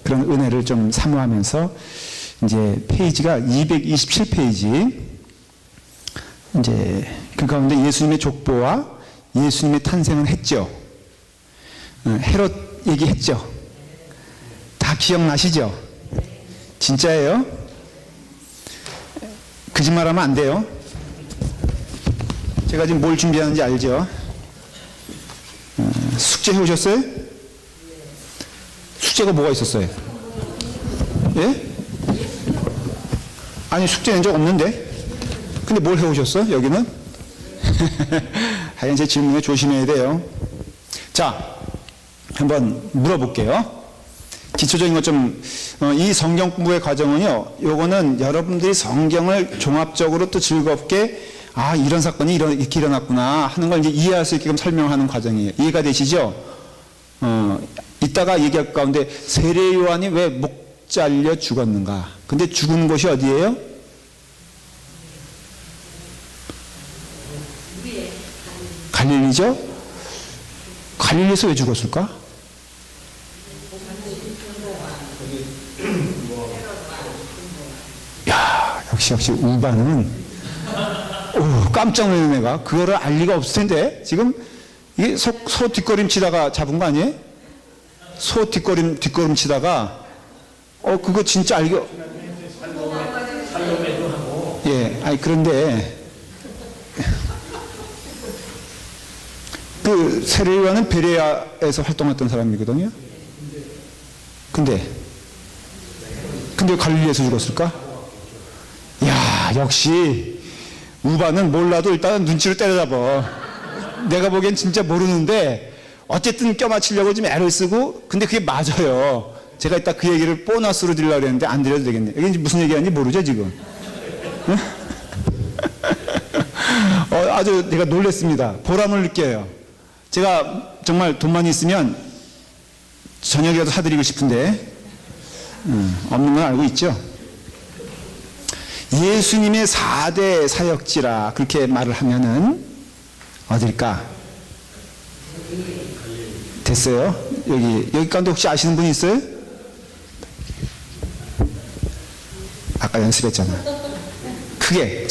그런 은혜를 좀 사모하면서 이제 페이지가 227페이지, 이제 그 가운데 예수님의 족보와 예수님의 탄생은 했죠. 헤롯 얘기했죠. 다 기억나시죠? 진짜예요? 거짓말하면 안 돼요. 제가 지금 뭘 준비하는지 알죠? 숙제 해오셨어요? 숙제가 뭐가 있었어요? 예? 아니, 숙제 낸 적 없는데? 근데 뭘 해오셨어? 여기는? 하여간 제 질문에 조심해야 돼요. 자, 한번 물어볼게요. 기초적인 것 좀, 이 성경 공부의 과정은요, 요거는 여러분들이 성경을 종합적으로 또 즐겁게, 아, 이런 사건이 이렇게 일어났구나 하는 걸 이제 이해할 수 있게끔 설명하는 과정이에요. 이해가 되시죠? 이따가 얘기할 가운데 세례 요한이 왜 목 잘려 죽었는가? 근데 죽은 곳이 어디예요? 갈릴리죠? 갈릴리에서 왜 죽었을까? 야, 역시 우바는 깜짝 놀란 애가 그거를 알 리가 없을 텐데 지금 이게 소 뒷걸음 치다가 잡은 거 아니에요? 소 뒷걸음 치다가 그거 진짜 알고 예, 아니 그런데 그 세례 요한은 베레아에서 활동했던 사람이거든요. 근데 왜 갈릴리에서 죽었을까? 야, 역시 우바는 몰라도 일단 눈치를 때려잡아. 내가 보기엔 진짜 모르는데 어쨌든 껴맞추려고 좀 애를 쓰고, 근데 그게 맞아요. 제가 이따 그 얘기를 보너스로 드리려고 했는데 안 드려도 되겠네. 이게 무슨 얘기하는지 모르죠 지금? 응? 아주 내가 놀랬습니다. 보람을 느껴요. 제가 정말 돈만 있으면 저녁이라도 사드리고 싶은데 없는 건 알고 있죠. 예수님의 4대 사역지라 그렇게 말을 하면은 어딜까? 됐어요? 여기 가운데 혹시 아시는 분이 있어요? 아까 연습했잖아. 크게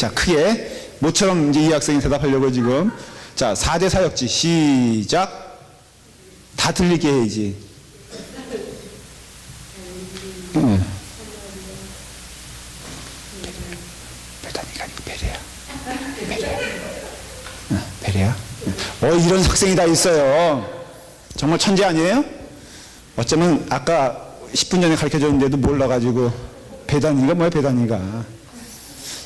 모처럼 이제 이 학생이 대답하려고 지금. 자, 4대 사역지 시작. 다 들리게 해야지. 베레아. 이런 학생이 다 있어요. 정말 천재 아니에요? 어쩌면 아까 10분 전에 가르쳐줬는데도 몰라가지고 베다니가 뭐야 베다니가.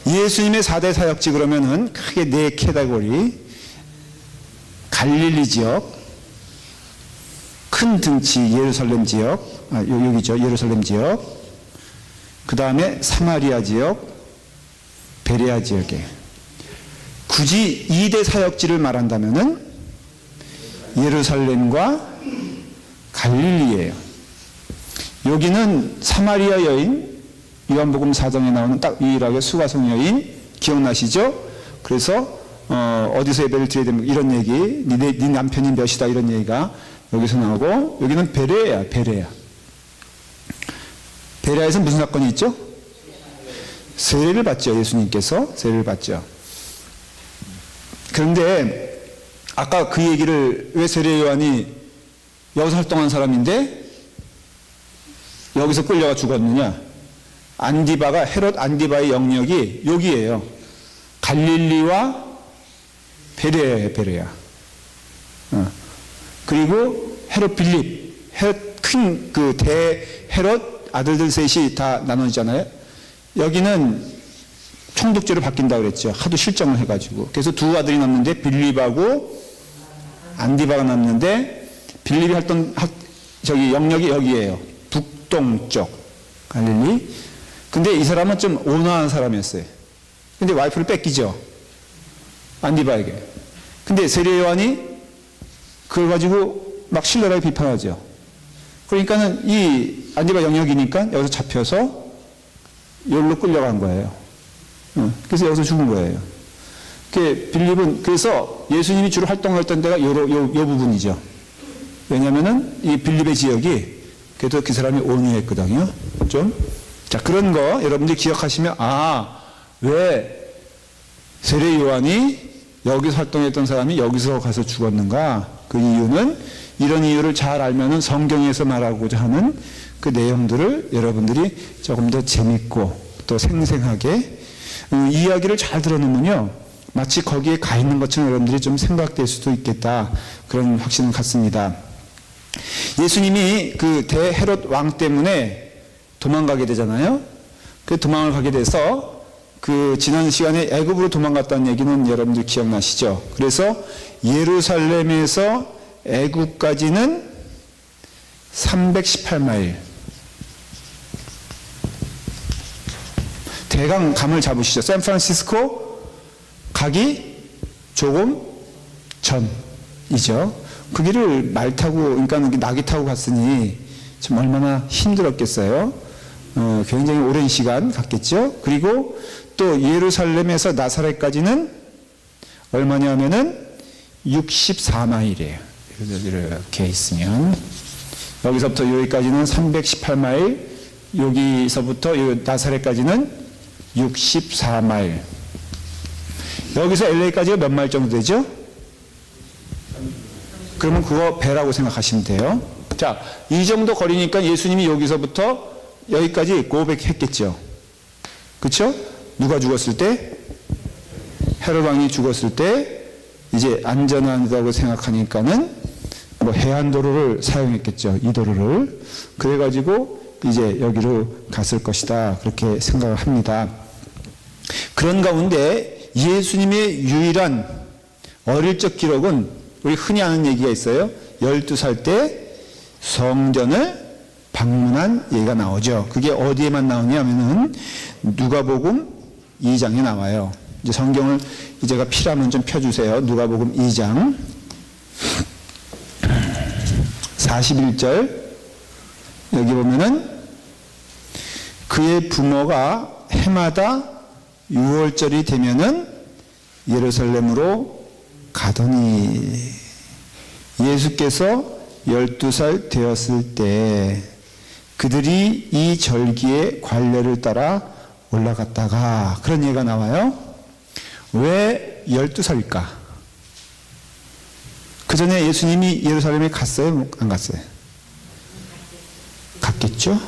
예수님의 4대 사역지 그러면은 크게 4캐다고리. 갈릴리 지역, 큰 등치 예루살렘 지역, 여기죠 예루살렘 지역. 그 다음에 사마리아 지역, 베레아 지역에. 굳이 2대 사역지를 말한다면은 예루살렘과 갈릴리예요. 여기는 사마리아 여인, 요한복음 4장에 나오는 딱 유일하게 수가성 여인 기억나시죠? 그래서 어디서 예배를 드려야 됩니까? 이런 얘기, 네 남편이 몇이다 이런 얘기가 여기서 나오고, 여기는 베레아야. 베레아에서 무슨 사건이 있죠? 세례를 받죠. 예수님께서 세례를 받죠. 그런데 아까 그 얘기를 왜 세례 요한이 여기서 활동한 사람인데 여기서 끌려가 죽었느냐? 헤롯 안디바의 영역이 여기예요. 갈릴리와 베레아. 그리고 헤롯 빌립, 큰 그 헤롯 아들들 셋이 다 나눠지잖아요. 여기는 총독제로 바뀐다 그랬죠. 하도 실정을 해가지고. 그래서 두 아들이 남는데 빌립하고 안디바가 남는데, 빌립이 저기 영역이 여기예요. 북동쪽 갈릴리. 근데 이 사람은 좀 온화한 사람이었어요. 근데 와이프를 뺏기죠. 안디바에게. 근데 세례 요한이 그걸 가지고 막 신랄하게 비판하죠. 그러니까는 이 안디바 영역이니까 여기서 잡혀서 여기로 끌려간 거예요. 그래서 여기서 죽은 거예요. 빌립은 그래서 예수님이 주로 활동했던 데가 요 부분이죠. 왜냐면은 이 빌립의 지역이 그래도 그 사람이 온유했거든요. 좀. 자, 그런 거 여러분들이 기억하시면, 왜 세례 요한이 여기서 활동했던 사람이 여기서 가서 죽었는가? 그 이유는 이런 이유를 잘 알면은 성경에서 말하고자 하는 그 내용들을 여러분들이 조금 더 재밌고 또 생생하게 이야기를 잘 들어놓으면요, 마치 거기에 가 있는 것처럼 여러분들이 좀 생각될 수도 있겠다, 그런 확신을 갖습니다. 예수님이 그 대헤롯 왕 때문에 도망가게 되잖아요. 그 도망을 가게 돼서 그 지난 시간에 애굽으로 도망갔다는 얘기는 여러분들 기억나시죠? 그래서 예루살렘에서 애굽까지는 318마일. 대강 감을 잡으시죠. 샌프란시스코 가기 조금 전이죠. 그 길을 말 타고, 그러니까 낙이 타고 갔으니 참 얼마나 힘들었겠어요. 굉장히 오랜 시간 갔겠죠. 그리고 또 예루살렘에서 나사렛까지는 얼마냐면은 64마일이에요. 이렇게 있으면 여기서부터 여기까지는 318마일, 여기서부터 나사렛까지는 64마일. 여기서 LA까지가 몇 마일 정도 되죠? 그러면 그거 배라고 생각하시면 돼요. 자, 이 정도 거리니까 예수님이 여기서부터 여기까지 고백했겠죠. 그렇죠? 누가 죽었을 때? 헤롯 왕이 죽었을 때 이제 안전하다고 생각하니까는 뭐 해안도로를 사용했겠죠. 이 도로를. 그래가지고 이제 여기로 갔을 것이다, 그렇게 생각을 합니다. 그런 가운데 예수님의 유일한 어릴 적 기록은 우리 흔히 아는 얘기가 있어요. 12살 때 성전을 방문한 얘기가 나오죠. 그게 어디에만 나오냐면은 누가복음 2장에 나와요. 이제 성경을 제가 필요하면 좀 펴주세요. 누가복음 2장 41절. 여기 보면은 그의 부모가 해마다 6월절이 되면은 예루살렘으로 가더니, 예수께서 12살 되었을 때 그들이 이 절기의 관례를 따라 올라갔다가, 그런 얘기가 나와요. 왜 12살일까? 그 전에 예수님이 예루살렘에 갔어요? 안 갔어요? 갔겠죠?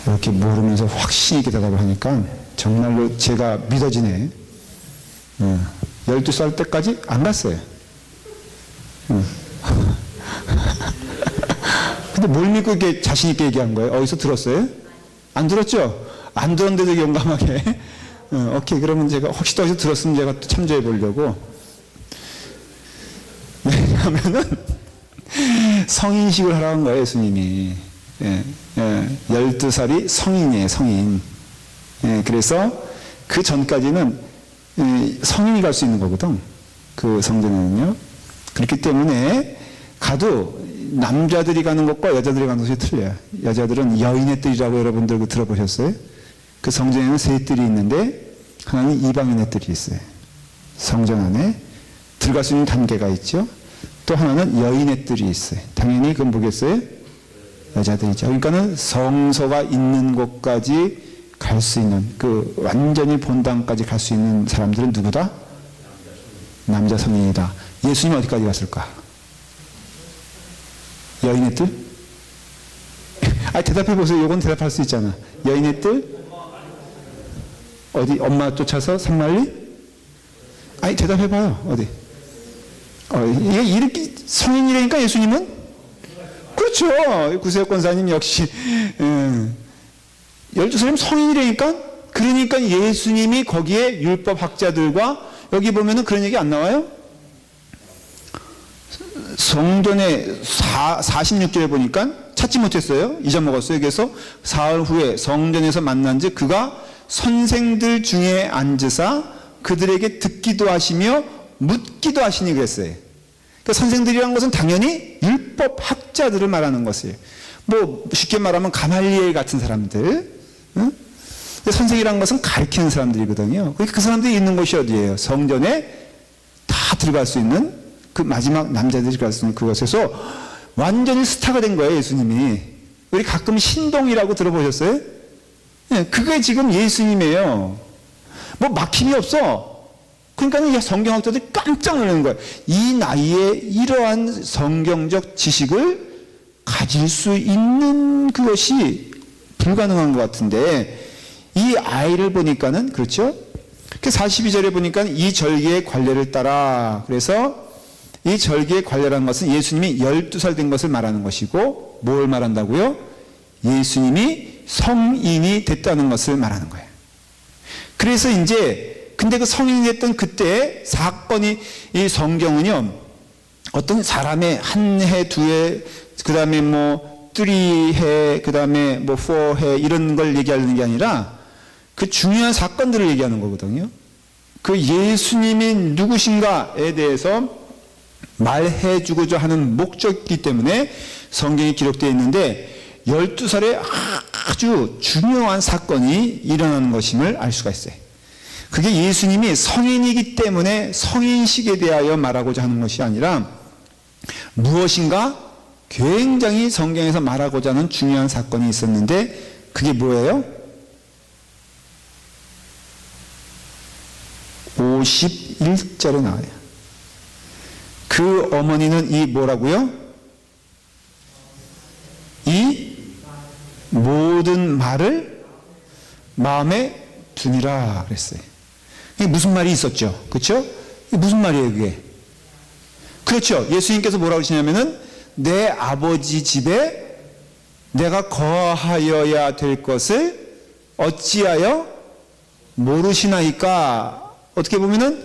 이렇게 모르면서 확신 있게 대답을 하니까 정말로 제가 믿어지네. 12살 때까지 안 갔어요. 근데 뭘 믿고 이렇게 자신있게 얘기한 거예요? 어디서 들었어요? 안 들었죠? 안 들었는데도 용감하게. 오케이, 그러면 제가 혹시 또 어디서 들었으면 제가 또 참조해 보려고. 왜냐하면은 성인식을 하라는 거예요, 예수님이. 12살이 성인이에요, 성인. 그래서 그 전까지는 성인이 갈 수 있는 거거든, 그 성전에는요. 그렇기 때문에 가도 남자들이 가는 것과 여자들이 가는 것이 틀려요. 여자들은 여인의 뜰이라고 여러분들 들어보셨어요? 그 성전에는 세 뜰이 있는데 하나는 이방인의 뜰이 있어요. 성전 안에 들어갈 수 있는 단계가 있죠. 또 하나는 여인의 뜰이 있어요. 당연히 그건 뭐겠어요? 여자들이죠. 그러니까는 성소가 있는 곳까지 갈 수 있는, 그 완전히 본당까지 갈 수 있는 사람들은 누구다? 남자 성인이다. 예수님 어디까지 갔을까? 여인의 뜰? 대답해 보세요. 이건 대답할 수 있잖아. 여인의 뜰? 어디? 엄마 쫓아서 산말리? 대답해 봐요. 어디? 이게 이렇게 성인이라니까 예수님은? 그렇죠. 구세혁 권사님 역시 12살이면 성인이라니까? 그러니까 예수님이 거기에 율법학자들과, 여기 보면은 그런 얘기 안 나와요? 성전에 46절에 보니까 찾지 못했어요. 잊어먹었어요. 그래서 사흘 후에 성전에서 만난즉 그가 선생들 중에 앉으사 그들에게 듣기도 하시며 묻기도 하시니 그랬어요. 그러니까 선생들이라는 것은 당연히 율법학자들을 말하는 것이에요. 뭐 쉽게 말하면 가말리엘 같은 사람들. 응? 선생이라는 것은 가르치는 사람들이거든요. 그러니까 그 사람들이 있는 곳이 어디예요? 성전에 다 들어갈 수 있는, 그 마지막 남자들이 갈 수 있는 그곳에서 완전히 스타가 된 거예요, 예수님이. 우리 가끔 신동이라고 들어보셨어요? 예, 그게 지금 예수님이에요. 뭐 막힘이 없어. 그러니까 성경학자들이 깜짝 놀라는 거예요. 이 나이에 이러한 성경적 지식을 가질 수 있는 그것이 불가능한 것 같은데, 이 아이를 보니까는, 그렇죠? 42절에 보니까 이 절기의 관례를 따라, 그래서 이 절기의 관례라는 것은 예수님이 12살 된 것을 말하는 것이고, 뭘 말한다고요? 예수님이 성인이 됐다는 것을 말하는 거예요. 그래서 이제, 근데 그 성인이 됐던 그때 사건이, 이 성경은요, 어떤 사람의 한 해, 두 해, 그 다음에 뭐, 3해, 그 다음에 뭐, 4해, 이런 걸 얘기하는 게 아니라, 그 중요한 사건들을 얘기하는 거거든요. 그 예수님이 누구신가에 대해서 말해 주고자 하는 목적이기 때문에 성경이 기록되어 있는데 12살에 아주 중요한 사건이 일어나는 것임을 알 수가 있어요. 그게 예수님이 성인이기 때문에 성인식에 대하여 말하고자 하는 것이 아니라 무엇인가 굉장히 성경에서 말하고자 하는 중요한 사건이 있었는데 그게 뭐예요? 51절에 나와요. 그 어머니는 이 뭐라고요? 이 모든 말을 마음에 두니라 그랬어요. 이게 무슨 말이 있었죠? 그렇죠? 이게 무슨 말이에요, 그게? 그렇죠. 예수님께서 뭐라고 하시냐면은 내 아버지 집에 내가 거하여야 될 것을 어찌하여 모르시나이까? 어떻게 보면은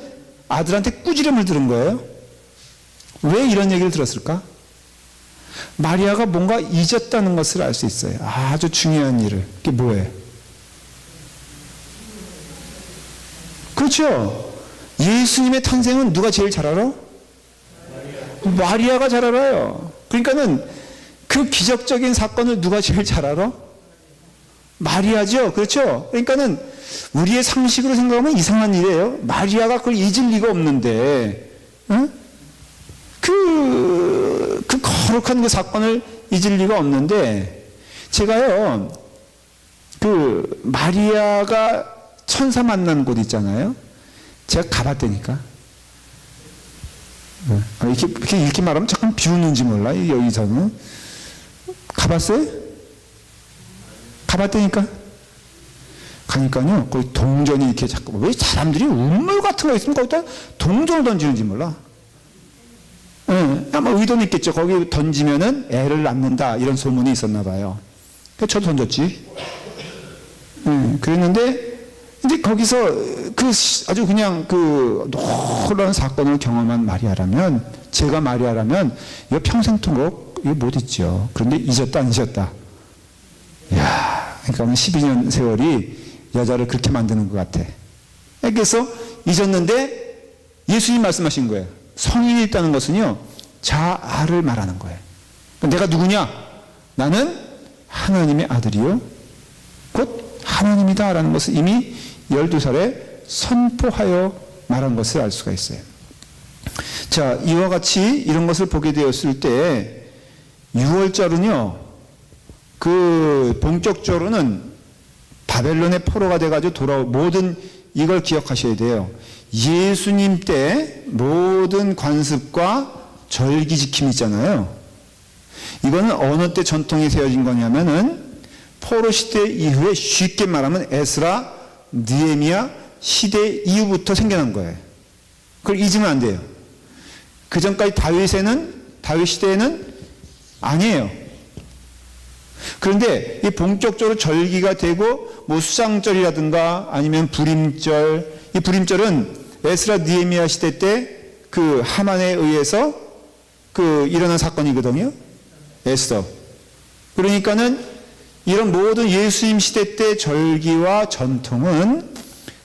아들한테 꾸지람을 들은 거예요. 왜 이런 얘기를 들었을까? 마리아가 뭔가 잊었다는 것을 알 수 있어요. 아주 중요한 일을. 그게 뭐예요? 그렇죠. 예수님의 탄생은 누가 제일 잘 알아? 마리아가 잘 알아요. 그러니까는 그 기적적인 사건을 누가 제일 잘 알아? 마리아죠. 그렇죠. 그러니까는 우리의 상식으로 생각하면 이상한 일이에요. 마리아가 그걸 잊을 리가 없는데, 응? 그 거룩한 그 사건을 잊을 리가 없는데, 제가요, 그 마리아가 천사 만난 곳 있잖아요. 제가 가봤다니까. 이렇게 말하면 잠깐 비웃는지 몰라, 여기서는. 가봤어요? 가봤다니까? 가니까요, 거기 동전이 이렇게 자꾸, 왜 사람들이 운물 같은 거 있으면 거기다 동전을 던지는지 몰라. 아마 의도는 있겠죠. 거기 던지면은 애를 낳는다, 이런 소문이 있었나 봐요. 그래서 저도 던졌지. 그랬는데, 근데 거기서 아주 그냥 놀라운 사건을 경험한 마리아라면, 제가 마리아라면, 이거 평생 통곡, 이거 못 잊죠. 그런데 잊었다, 안 잊었다. 이야, 그러니까 12년 세월이 여자를 그렇게 만드는 것 같아. 그래서 잊었는데 예수님 말씀하신 거예요. 성인이 있다는 것은요, 자아를 말하는 거예요. 내가 누구냐? 나는 하나님의 아들이요, 곧 하나님이다 라는 것을 이미 12살에 선포하여 말한 것을 알 수가 있어요. 자, 이와 같이 이런 것을 보게 되었을 때 6월절은요, 그 본격적으로는 바벨론의 포로가 돼가지고 돌아온 모든 이걸 기억하셔야 돼요. 예수님 때 모든 관습과 절기 지킴이 있잖아요. 이거는 어느 때 전통이 세워진 거냐면은 포로 시대 이후에 쉽게 말하면 에스라, 느헤미야 시대 이후부터 생겨난 거예요. 그걸 잊으면 안 돼요. 그 전까지 다윗 시대에는 아니에요. 그런데 이 본격적으로 절기가 되고 뭐 수장절이라든가 아니면 불임절, 이 불임절은 에스라 느헤미야 시대 때 그 하만에 의해서 일어난 사건이거든요. 에스더. 그러니까는 이런 모든 예수님 시대 때 절기와 전통은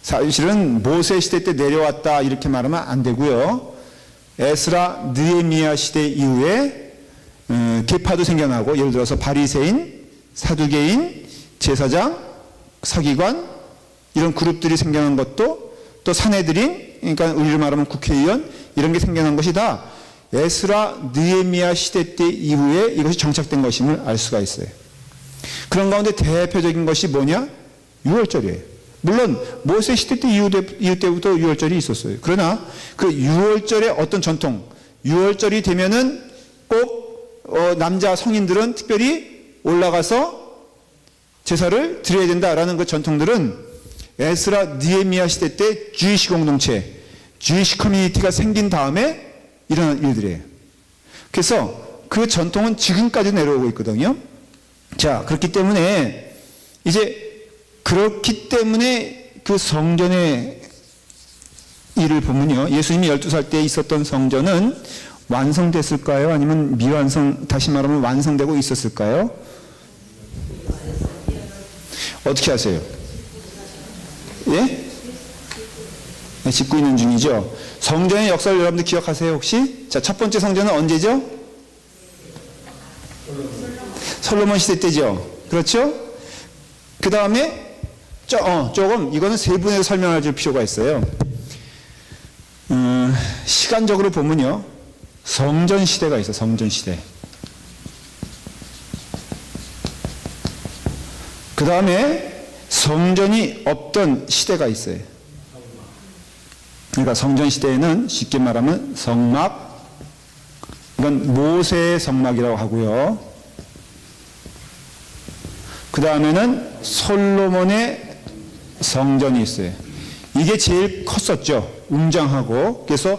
사실은 모세 시대 때 내려왔다 이렇게 말하면 안 되고요. 에스라 느헤미야 시대 이후에 계파도 생겨나고, 예를 들어서 바리새인, 사두개인, 제사장, 서기관 이런 그룹들이 생겨난 것도, 또 사내들인, 그러니까 우리로 말하면 국회의원, 이런 게 생겨난 것이 다 에스라 느헤미야 시대 때 이후에 이것이 정착된 것임을 알 수가 있어요. 그런 가운데 대표적인 것이 뭐냐? 유월절이에요. 물론 모세 시대 때 이후 때부터 유월절이 있었어요. 그러나 그 유월절의 어떤 전통, 유월절이 되면은 꼭 남자 성인들은 특별히 올라가서 제사를 드려야 된다라는 그 전통들은 에스라 느헤미야 시대 때 주이시 공동체, 주이시 커뮤니티가 생긴 다음에 일어난 일들이에요. 그래서 그 전통은 지금까지 내려오고 있거든요. 자, 그렇기 때문에 그렇기 때문에 그 성전의 일을 보면요, 예수님이 12살 때 있었던 성전은 완성됐을까요? 아니면 미완성, 다시 말하면 완성되고 있었을까요? 어떻게 하세요? 예? 네, 짓고 있는 중이죠. 성전의 역사를 여러분들 기억하세요, 혹시? 자, 첫 번째 성전은 언제죠? 솔로몬 시대 때죠. 그렇죠? 그 다음에 조금 이거는 세분해서 설명할 필요가 있어요. 시간적으로 보면요, 성전 시대가 있어요. 성전 시대. 그 다음에 성전이 없던 시대가 있어요. 그러니까 성전 시대에는 쉽게 말하면 성막, 이건 모세의 성막이라고 하고요. 그 다음에는 솔로몬의 성전이 있어요. 이게 제일 컸었죠. 웅장하고. 그래서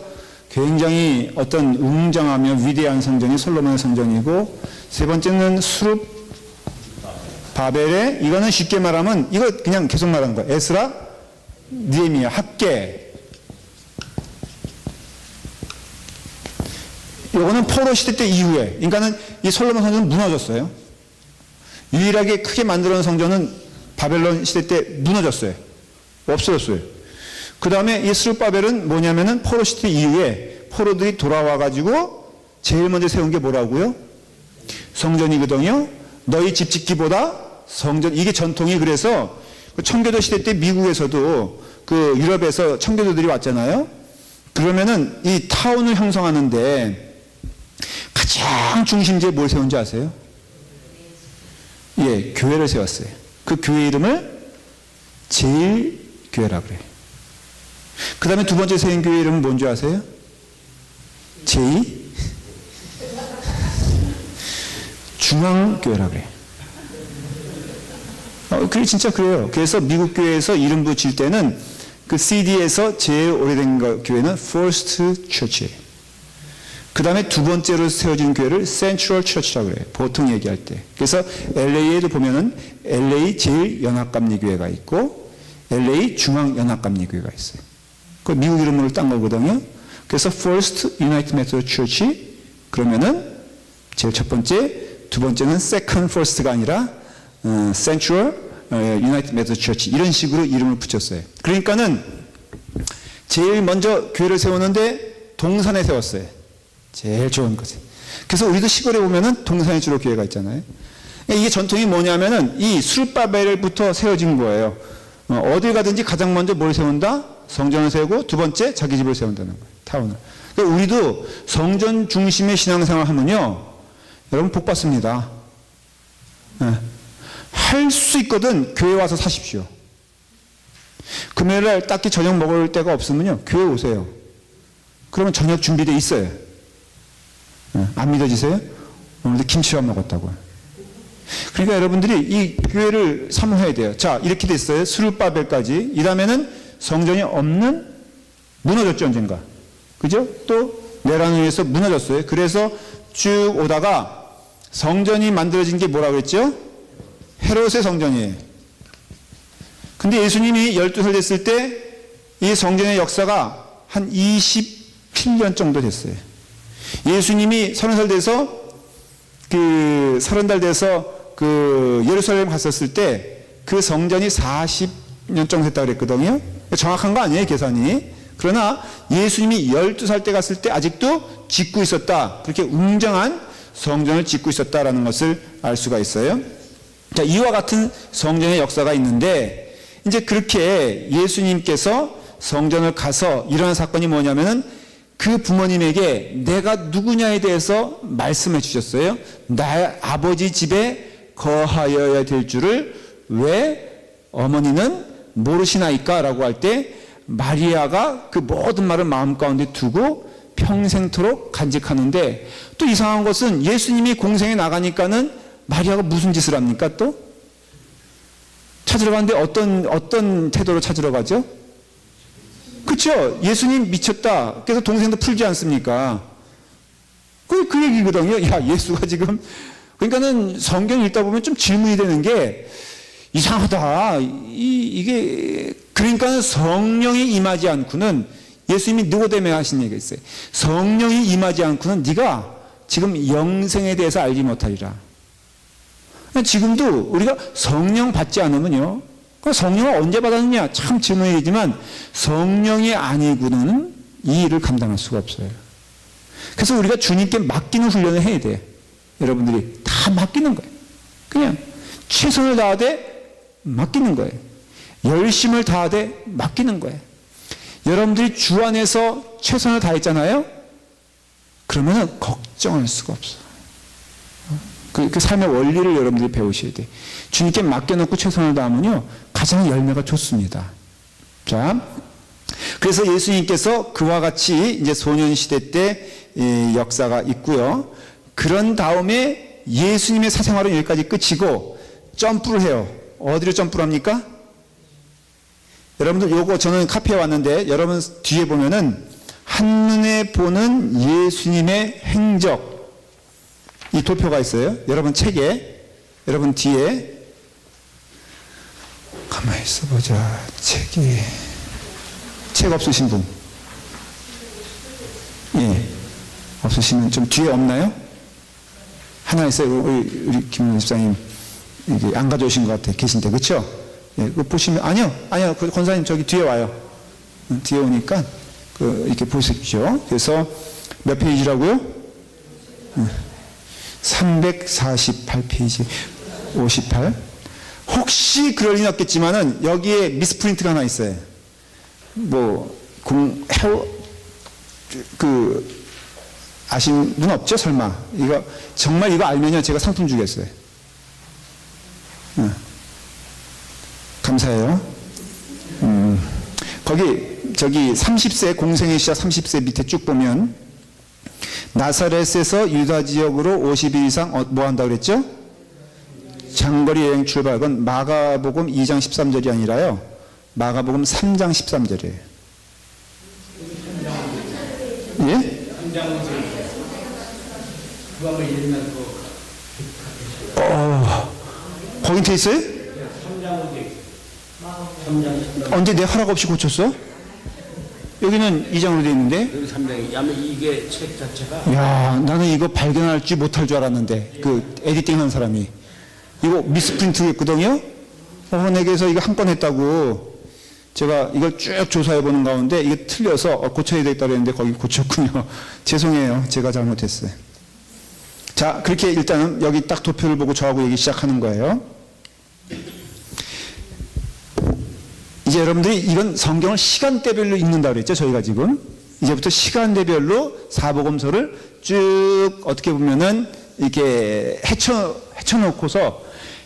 굉장히 어떤 웅장하며 위대한 성전이 솔로몬의 성전이고, 세 번째는 수룹 바벨의, 이거는 쉽게 말하면 이거 그냥 계속 말하는 거예요. 에스라 느헤미야 학계. 요거는 포로 시대 때 이후에, 그러니까는 이 솔로몬 성전은 무너졌어요. 유일하게 크게 만들어 놓은 성전은 바벨론 시대 때 무너졌어요. 없어졌어요. 그 다음에 이 스룹바벨은 뭐냐면은 포로 시대 이후에 포로들이 돌아와가지고 제일 먼저 세운 게 뭐라고요? 성전이거든요. 너희 집 짓기보다 성전, 이게 전통이. 그래서 청교도 시대 때 미국에서도 그 유럽에서 청교도들이 왔잖아요. 그러면은 이 타운을 형성하는데 가장 중심지에 뭘 세운지 아세요? 예, 교회를 세웠어요. 그 교회 이름을 제일교회라고 그래요. 그 다음에 두 번째 세운 교회 이름은 뭔지 아세요? 중앙교회라고 그래요. 그게 진짜 그래요. 그래서 미국 교회에서 이름 붙일 때는 그 CD에서 제일 오래된 교회는 First Church예요. 그 다음에 두 번째로 세워진 교회를 Central Church라고 그래요. 보통 얘기할 때. 그래서 LA에도 보면은 LA 제일연합감리교회가 있고 LA 중앙연합감리교회가 있어요. 그 미국 이름으로 딴 거거든요. 그래서 First United Methodist Church, 그러면은 제일 첫 번째, 두 번째는 Second First가 아니라 Central United Methodist Church, 이런 식으로 이름을 붙였어요. 그러니까는 제일 먼저 교회를 세우는데 동산에 세웠어요. 제일 좋은 거지. 그래서 우리도 시골에 보면은 동산에 주로 교회가 있잖아요. 이게 전통이 뭐냐면은 이 스룹바벨부터 세워진 거예요. 어딜 가든지 가장 먼저 뭘 세운다? 성전을 세우고 두 번째 자기 집을 세운다는 거예요. 타운을. 그러니까 우리도 성전 중심의 신앙생활 하면요, 여러분 복 받습니다. 할 수 있거든 교회 와서 사십시오. 금요일날 딱히 저녁 먹을 데가 없으면요, 교회 오세요. 그러면 저녁 준비되어 있어요. 안 믿어지세요? 오늘도 김치밥 먹었다고요. 그러니까 여러분들이 이 교회를 사모해야 돼요. 자, 이렇게 됐어요. 스룹바벨까지. 이 다음에는 성전이 없는, 무너졌죠, 언젠가. 그죠? 또 내란을 위해서 무너졌어요. 그래서 쭉 오다가 성전이 만들어진 게 뭐라고 그랬죠? 헤롯의 성전이에요. 근데 예수님이 12살 됐을 때 이 성전의 역사가 한 27년 정도 됐어요. 예수님이 30살 돼서 30달 돼서 예루살렘 갔었을 때 그 성전이 40년 정도 됐다고 그랬거든요. 정확한 거 아니에요, 계산이. 그러나 예수님이 12살 때 갔을 때 아직도 짓고 있었다. 그렇게 웅장한 성전을 짓고 있었다라는 것을 알 수가 있어요. 자, 이와 같은 성전의 역사가 있는데, 이제 그렇게 예수님께서 성전을 가서 일어난 사건이 뭐냐면은 그 부모님에게 내가 누구냐에 대해서 말씀해 주셨어요. 나의 아버지 집에 거하여야 될 줄을 왜 어머니는 모르시나이까? 라고 할 때 마리아가 그 모든 말을 마음 가운데 두고 평생토록 간직하는데, 또 이상한 것은 예수님이 공생에 나가니까는 마리아가 무슨 짓을 합니까? 또 찾으러 가는데 어떤 태도로 찾으러 가죠? 그렇죠? 예수님 미쳤다. 그래서 동생도 풀지 않습니까? 그 얘기거든요. 야, 예수가 지금, 그러니까는 성경 읽다 보면 좀 질문이 되는 게 이상하다. 이게 그러니까 성령이 임하지 않고는, 예수님이 누구되면 하신 얘기가 있어요. 성령이 임하지 않고는 네가 지금 영생에 대해서 알지 못하리라. 지금도 우리가 성령 받지 않으면요, 성령을 언제 받았느냐 참 질문이 되지만 성령이 아니고는 이 일을 감당할 수가 없어요. 그래서 우리가 주님께 맡기는 훈련을 해야 돼. 여러분들이 다 맡기는 거예요. 그냥 최선을 다하되 맡기는 거예요. 열심을 다하되 맡기는 거예요. 여러분들이 주 안에서 최선을 다했잖아요. 그러면은 걱정할 수가 없어. 그 삶의 원리를 여러분들이 배우셔야 돼. 주님께 맡겨놓고 최선을 다하면요, 가장 열매가 좋습니다. 자, 그래서 예수님께서 그와 같이 이제 소년시대 때 역사가 있고요. 그런 다음에 예수님의 사생활은 여기까지 끝이고 점프를 해요. 어디로 점프를 합니까? 여러분들 요거 저는 카페에 왔는데 여러분 뒤에 보면은 한눈에 보는 예수님의 행적, 이 도표가 있어요. 여러분 책에, 여러분 뒤에, 가만히 있어보자. 책 없으신 분? 예. 없으시면 좀 뒤에 없나요? 하나 있어요. 우리 김 집사님 이게 안 가져오신 것 같아. 계신데, 그쵸? 예, 그거 보시면, 아니요. 그 권사님 저기 뒤에 와요. 뒤에 오니까, 이렇게 보십시오. 그래서 몇 페이지라고요? 348페이지, 58. 혹시 그럴 리는 없겠지만은 여기에 미스프린트가 하나 있어요. 아시는 분 없죠? 설마. 정말 이거 알면요, 제가 상품 주겠어요. 감사해요. 저기 30세, 공생의 시작 30세 밑에 쭉 보면, 나사렛에서 유다 지역으로 50일 이상 뭐 한다 그랬죠? 장거리 여행 출발. 그건 마가복음 2장 13절이 아니라요, 마가복음 3장 13절이에요. 예? 거긴 돼 있어요? 언제 내 허락 없이 고쳤어? 여기는 2장으로 되어 있는데. 여기 3장이. 이게 책 자체가. 야, 나는 이거 발견할 줄 못할 줄 알았는데, 그 에디팅 한 사람이. 이거 미스프린트였거든요? 내게서 이거 한 건 했다고. 제가 이걸 쭉 조사해 보는 가운데 이게 틀려서 고쳐야 되겠다 그랬는데 거기 고쳤군요. 죄송해요. 제가 잘못했어요. 자, 그렇게 일단은 여기 딱 도표를 보고 저하고 얘기 시작하는 거예요. 이제 여러분들이 이건 성경을 시간대별로 읽는다고 그랬죠, 저희가 지금. 이제부터 시간대별로 사복음서를 쭉 어떻게 보면은 이렇게 헤쳐놓고서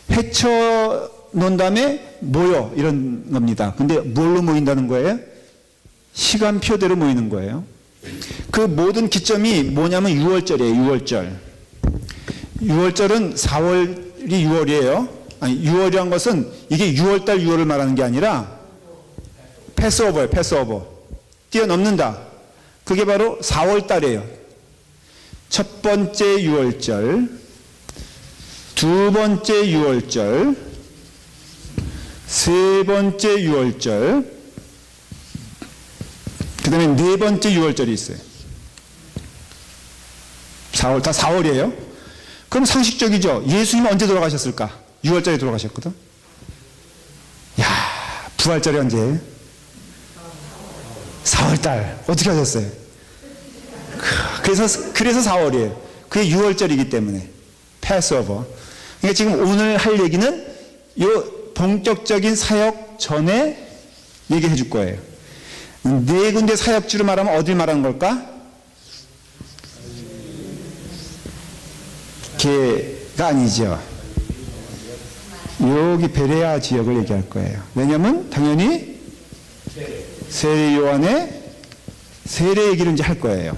헤쳐놓은 다음에 모여, 이런 겁니다. 근데 뭘로 모인다는 거예요? 시간표대로 모이는 거예요. 그 모든 기점이 뭐냐면 6월절이에요, 6월절. 6월절은 4월이 6월이에요. 아니, 6월이란 것은 이게 6월달 6월을 말하는 게 아니라 패스오버예요, 패스오버. 뛰어넘는다. 그게 바로 4월달이에요. 첫 번째 6월절, 두 번째 6월절, 세 번째 6월절, 그 다음에 네 번째 6월절이 있어요. 4월, 다 4월이에요. 그럼 상식적이죠. 예수님은 언제 돌아가셨을까? 6월절에 돌아가셨거든. 야, 부활절이 언제예요? 4월달. 어떻게 하셨어요? 그래서 4월이에요. 그게 6월절이기 때문에. 패스오버. 그러니까 지금 오늘 할 얘기는 요 본격적인 사역 전에 얘기해 줄 거예요. 네 군데 사역지로 말하면 어딜 말하는 걸까? 걔가 아니죠. 여기 베레아 지역을 얘기할 거예요. 왜냐하면 당연히 세례 요한의 세례 얘기를 이제 할 거예요.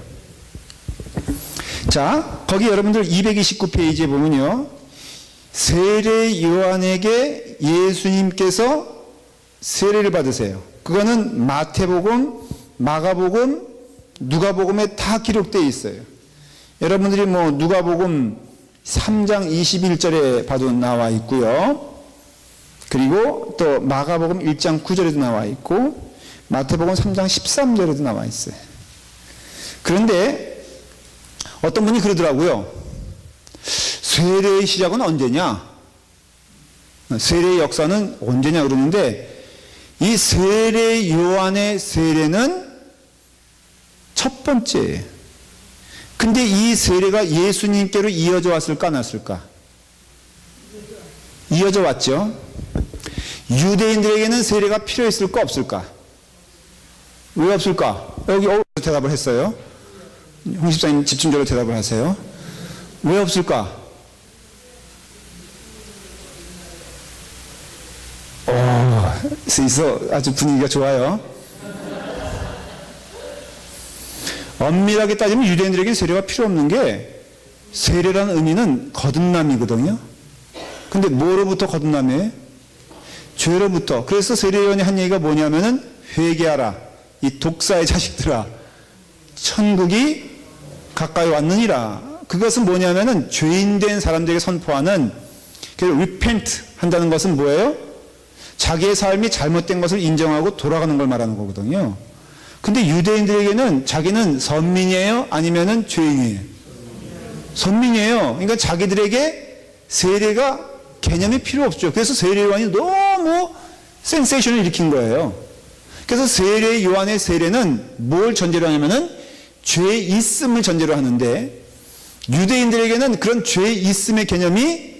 자, 거기 여러분들 229페이지에 보면요. 세례 요한에게 예수님께서 세례를 받으세요. 그거는 마태복음, 마가복음, 누가복음에 다 기록되어 있어요. 여러분들이 뭐 누가복음 3장 21절에 봐도 나와 있고요. 그리고 또 마가복음 1장 9절에도 나와 있고 마태복음 3장 13절에도 나와 있어요. 그런데 어떤 분이 그러더라고요. 세례의 시작은 언제냐? 세례의 역사는 언제냐 그러는데 이 세례 요한의 세례는 첫 번째예요. 근데 이 세례가 예수님께로 이어져 왔을까 안 왔을까? 이어져 왔죠. 유대인들에게는 세례가 필요했을까 없을까? 왜 없을까? 여기 대답을 했어요. 홍 집사님 집중적으로 대답을 하세요. 왜 없을까? 있어. 아주 분위기가 좋아요. 엄밀하게 따지면 유대인들에게 세례가 필요 없는 게 세례라는 의미는 거듭남이거든요. 근데 뭐로부터 거듭남이에요? 죄로부터. 그래서 세례요한이 한 얘기가 뭐냐면은 회개하라. 이 독사의 자식들아. 천국이 가까이 왔느니라. 그것은 뭐냐면은 죄인된 사람들에게 선포하는 repent 한다는 것은 뭐예요? 자기의 삶이 잘못된 것을 인정하고 돌아가는 걸 말하는 거거든요. 근데 유대인들에게는 자기는 선민이에요? 아니면은 죄인이에요? 선민이에요. 그러니까 자기들에게 세례가 개념이 필요 없죠. 그래서 세례 요한이 너무 센세이션을 일으킨 거예요. 그래서 세례 요한의 세례는 뭘 전제로 하냐면은 죄 있음을 전제로 하는데 유대인들에게는 그런 죄 있음의 개념이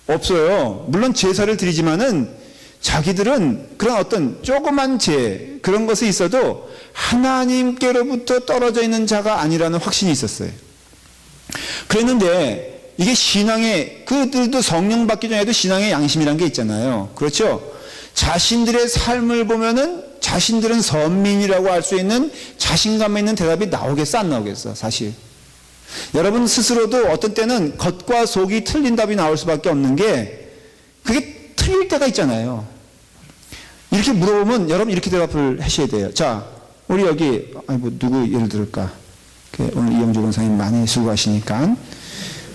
없어요. 물론 제사를 드리지만은 자기들은 그런 어떤 조그만 죄 그런 것이 있어도 하나님께로부터 떨어져 있는 자가 아니라는 확신이 있었어요. 그랬는데 이게 신앙의 그들도 성령 받기 전에도 신앙의 양심이란 게 있잖아요. 그렇죠? 자신들의 삶을 보면은 자신들은 선민이라고 할 수 있는 자신감 있는 대답이 나오겠어 안 나오겠어 사실. 여러분 스스로도 어떤 때는 겉과 속이 틀린 답이 나올 수밖에 없는 게 그게 틀릴 때가 있잖아요. 이렇게 물어보면 여러분 이렇게 대답을 하셔야 돼요. 자, 우리 여기 뭐 누구 예를 들을까? 오늘 이영주 권사님 많이 수고하시니까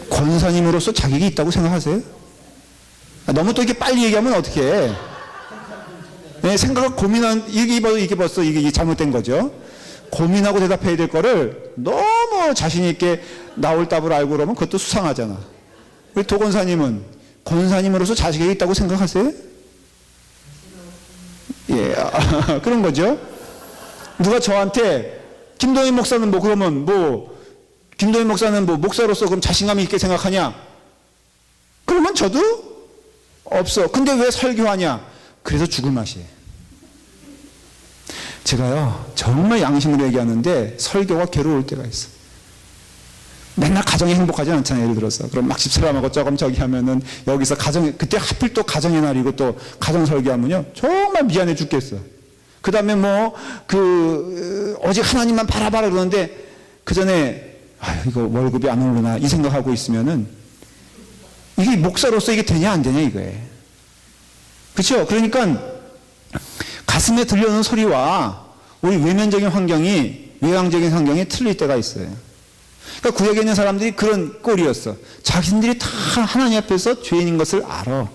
권사님으로서 자격이 있다고 생각하세요? 너무 또 이렇게 빨리 얘기하면 어떻게 해? 네, 생각을 고민한 이게 벌써 이게 잘못된 거죠. 고민하고 대답해야 될 거를 너무 자신 있게 나올 답을 알고 그러면 그것도 수상하잖아. 우리 도 권사님은 권사님으로서 자격이 있다고 생각하세요? 예, 그런 거죠. 누가 저한테 김동인 목사는 뭐 그러면 뭐 김동인 목사는 뭐 목사로서 그럼 자신감 있게 생각하냐? 그러면 저도 없어. 근데 왜 설교하냐? 그래서 죽을 맛이에요. 제가요 정말 양심으로 얘기하는데 설교가 괴로울 때가 있어. 맨날 가정이 행복하지 않잖아요. 예를 들어서 그럼 막 집사람하고 조금 저기 하면은 여기서 가정 그때 하필 또 가정의 날이고 또 가정 설교하면요 정말 미안해 죽겠어. 그 다음에 뭐 오직 하나님만 바라봐라 그러는데 그 전에 이거 월급이 안 오르나 이 생각하고 있으면은 이게 목사로서 이게 되냐 안 되냐 이거예요. 그렇죠? 그러니까 가슴에 들려오는 소리와 우리 외면적인 환경이 외향적인 환경이 틀릴 때가 있어요. 그러니까 구역에 있는 사람들이 그런 꼴이었어. 자신들이 다 하나님 앞에서 죄인인 것을 알아.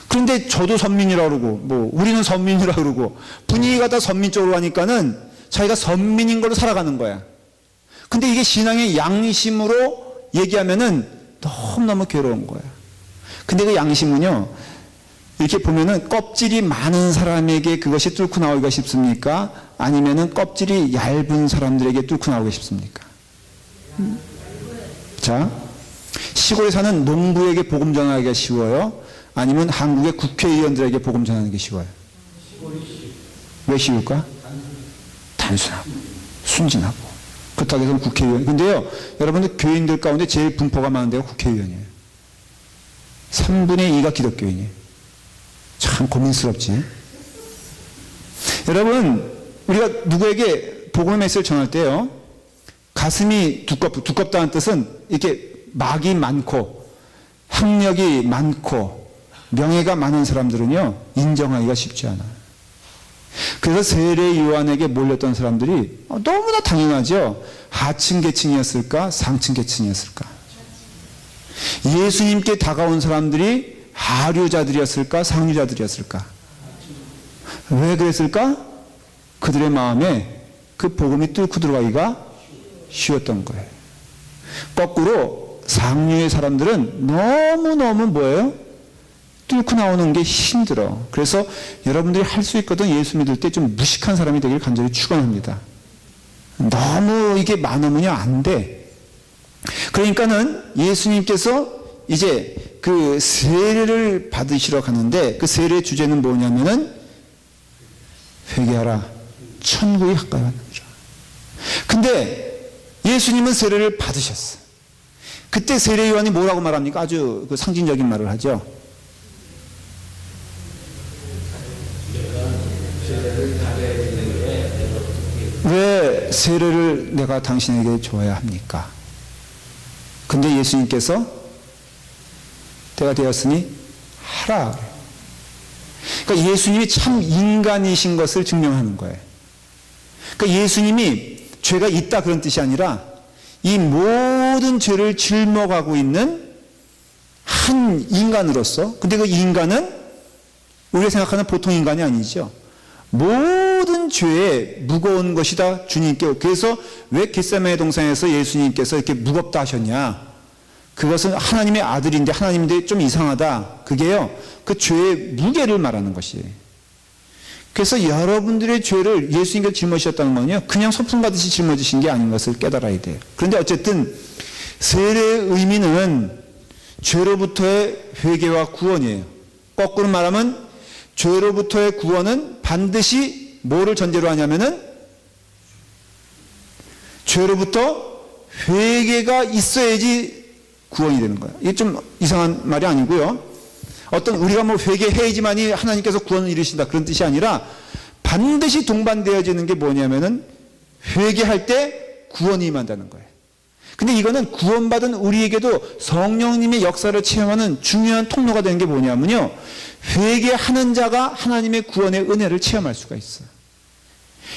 그런데 저도 선민이라고 그러고 뭐 우리는 선민이라고 그러고 분위기가 다 선민 쪽으로 가니까는 자기가 선민인 걸로 살아가는 거야. 근데 이게 신앙의 양심으로 얘기하면은 너무너무 괴로운 거야. 근데 그 양심은요 이렇게 보면은 껍질이 많은 사람에게 그것이 뚫고 나오기가 쉽습니까? 아니면은 껍질이 얇은 사람들에게 뚫고 나오기 쉽습니까? 자, 시골에 사는 농부에게 복음 전하기가 쉬워요? 아니면 한국의 국회의원들에게 복음 전하는 게 쉬워요? 왜 쉬울까? 단순하고 순진하고 그렇다고 해서 국회의원. 근데요, 여러분들 교인들 가운데 제일 분포가 많은 데가 국회의원이에요. 3분의 2가 기독교인이에요. 참 고민스럽지. 여러분, 우리가 누구에게 복음의 메시지를 전할 때요, 가슴이 두껍다는 뜻은 이렇게 막이 많고 학력이 많고 명예가 많은 사람들은요, 인정하기가 쉽지 않아요. 그래서 세례 요한에게 몰렸던 사람들이 너무나 당연하죠. 하층 계층이었을까? 상층 계층이었을까? 예수님께 다가온 사람들이 하류자들이었을까? 상류자들이었을까? 왜 그랬을까? 그들의 마음에 그 복음이 뚫고 들어가기가 쉬웠던 거예요. 거꾸로 상류의 사람들은 너무너무 뭐예요? 뚫고 나오는 게 힘들어. 그래서 여러분들이 할 수 있거든. 예수 믿을 때 좀 무식한 사람이 되길 간절히 축원합니다. 너무 이게 많으면 안 돼. 그러니까는 예수님께서 이제 그 세례를 받으시러 가는데 그 세례의 주제는 뭐냐면은 회개하라. 천국이 가까이 왔느니라. 근데 예수님은 세례를 받으셨어. 그때 세례 요한이 뭐라고 말합니까? 아주 그 상징적인 말을 하죠. 왜 세례를 내가 당신에게 줘야 합니까? 근데 예수님께서 때가 되었으니 하라. 그러니까 예수님이 참 인간이신 것을 증명하는 거예요. 그러니까 예수님이 죄가 있다 그런 뜻이 아니라 이 모든 죄를 짊어가고 있는 한 인간으로서, 근데 그 인간은 우리가 생각하는 보통 인간이 아니죠. 모든 죄에 무거운 것이다 주님께. 그래서 왜 겟세마네 동산에서 예수님께서 이렇게 무겁다 하셨냐? 그것은 하나님의 아들인데 하나님인데 좀 이상하다. 그게요, 그 죄의 무게를 말하는 것이에요. 그래서 여러분들의 죄를 예수님께서 짊어지셨다는 건요, 그냥 소품 받으시 짊어지신 게 아닌 것을 깨달아야 돼요. 그런데 어쨌든 세례의 의미는 죄로부터의 회개와 구원이에요. 거꾸로 말하면 죄로부터의 구원은 반드시 뭐를 전제로 하냐면은 죄로부터 회개가 있어야지 구원이 되는 거예요. 이게 좀 이상한 말이 아니고요. 어떤 우리가 뭐 회개해야지만이 하나님께서 구원을 이루신다 그런 뜻이 아니라 반드시 동반되어지는 게 뭐냐면은 회개할 때 구원이 임한다는 거예요. 근데 이거는 구원받은 우리에게도 성령님의 역사를 체험하는 중요한 통로가 되는 게 뭐냐면요, 회개하는 자가 하나님의 구원의 은혜를 체험할 수가 있어요.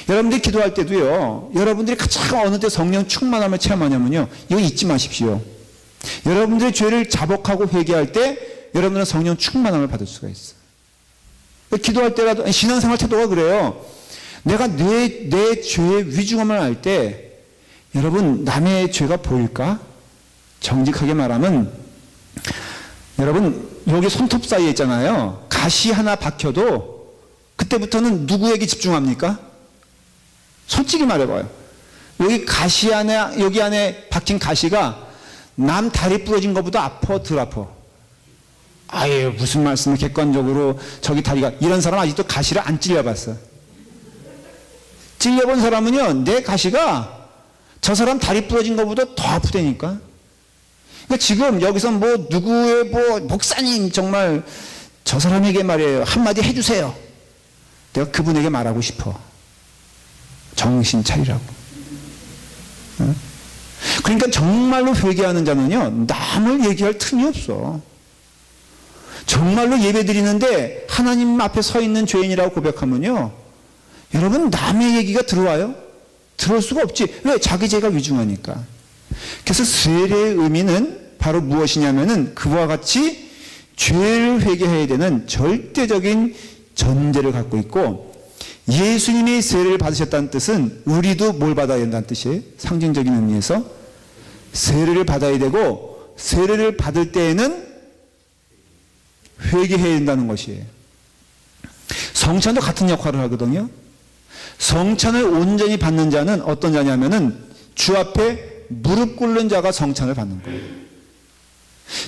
여러분들이 기도할 때도요, 여러분들이 가장 어느 때 성령 충만함을 체험하냐면요, 이거 잊지 마십시오. 여러분들의 죄를 자복하고 회개할 때 여러분들은 성령 충만함을 받을 수가 있어요. 기도할 때라도, 신앙생활 태도가 그래요. 내가 내 죄의 위중함을 알 때 여러분, 남의 죄가 보일까? 정직하게 말하면, 여러분, 여기 손톱 사이에 있잖아요. 가시 하나 박혀도 그때부터는 누구에게 집중합니까? 솔직히 말해봐요. 여기 가시 안에, 여기 안에 박힌 가시가 남 다리 부러진 것보다 아파, 덜 아파. 아유, 무슨 말씀을 객관적으로 저기 다리가, 이런 사람 아직도 가시를 안 찔려봤어. 찔려본 사람은요, 내 가시가 저 사람 다리 부러진 것보다 더 아프다니까. 그러니까 지금 여기서 뭐 누구의 뭐 목사님 정말 저 사람에게 말이에요, 한마디 해주세요. 내가 그분에게 말하고 싶어. 정신 차리라고. 어? 그러니까 정말로 회개하는 자는요, 남을 얘기할 틈이 없어. 정말로 예배 드리는데 하나님 앞에 서 있는 죄인이라고 고백하면요, 여러분 남의 얘기가 들어와요? 들어올 수가 없지. 왜? 자기 죄가 위중하니까. 그래서 세례의 의미는 바로 무엇이냐면은 그와 같이 죄를 회개해야 되는 절대적인 전제를 갖고 있고, 예수님이 세례를 받으셨다는 뜻은 우리도 뭘 받아야 된다는 뜻이에요. 상징적인 의미에서 세례를 받아야 되고, 세례를 받을 때에는 회개해야 된다는 것이에요. 성찬도 같은 역할을 하거든요. 성찬을 온전히 받는 자는 어떤 자냐면은 주 앞에 무릎 꿇는 자가 성찬을 받는 거예요.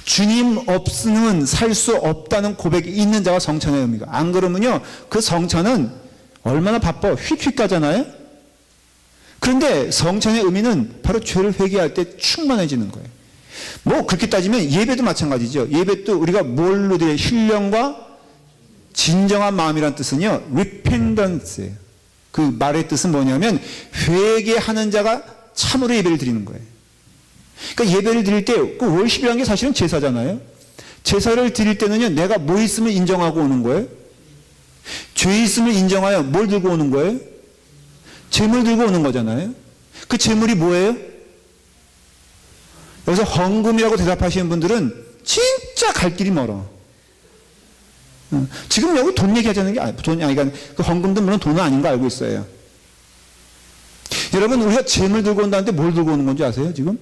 주님 없으면 살 수 없다는 고백이 있는 자가 성찬의 의미가. 안 그러면요, 그 성찬은 얼마나 바빠 휙휙 가잖아요. 그런데 성찬의 의미는 바로 죄를 회개할 때 충만해지는 거예요. 뭐 그렇게 따지면 예배도 마찬가지죠. 예배도 우리가 뭘로 돼요? 신령과 진정한 마음이란 뜻은요, repentance예요. 그 말의 뜻은 뭐냐면 회개하는 자가 참으로 예배를 드리는 거예요. 그러니까 예배를 드릴 때 그 월십이라는 게 사실은 제사잖아요. 제사를 드릴 때는요, 내가 뭐 있음을 인정하고 오는 거예요. 죄 있음을 인정하여 뭘 들고 오는 거예요? 재물 들고 오는 거잖아요. 그 재물이 뭐예요? 여기서 헌금이라고 대답하시는 분들은 진짜 갈 길이 멀어. 지금 여기 돈 얘기하자는 게 돈이 아니라 그 헌금도 물론 돈은 아닌 거 알고 있어요. 여러분, 우리가 재물 들고 온다는데 뭘 들고 오는 건지 아세요, 지금?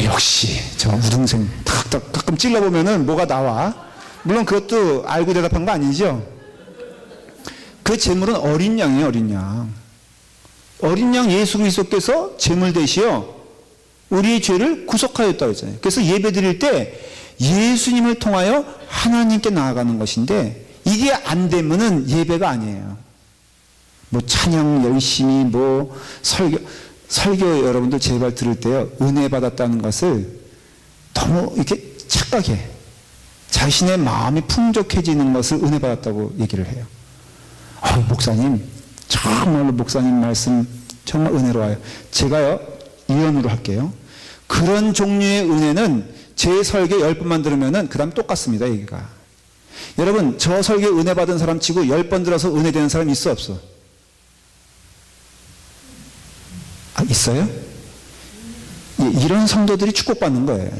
역시 저 우등생 가끔 찔러보면은 뭐가 나와. 물론 그것도 알고 대답한 거 아니죠? 그 재물은 어린 양이에요, 어린 양. 어린 양 예수 그리스도께서 재물 되시어 우리의 죄를 구속하였다고 했잖아요. 그래서 예배 드릴 때 예수님을 통하여 하나님께 나아가는 것인데, 이게 안 되면은 예배가 아니에요. 뭐 찬양 열심히 뭐 설교 여러분들 제발 들을 때요, 은혜 받았다는 것을 너무 이렇게 착각해. 자신의 마음이 풍족해지는 것을 은혜 받았다고 얘기를 해요. 목사님, 정말로 목사님 말씀 정말 은혜로워요. 제가요, 예언으로 할게요. 그런 종류의 은혜는 제 설교 10번만 들으면은 그 다음 똑같습니다, 얘기가. 여러분, 저 설교 은혜 받은 사람 치고 10번 들어서 은혜 되는 사람 있어, 없어? 있어요? 이런 성도들이 축복받는 거예요.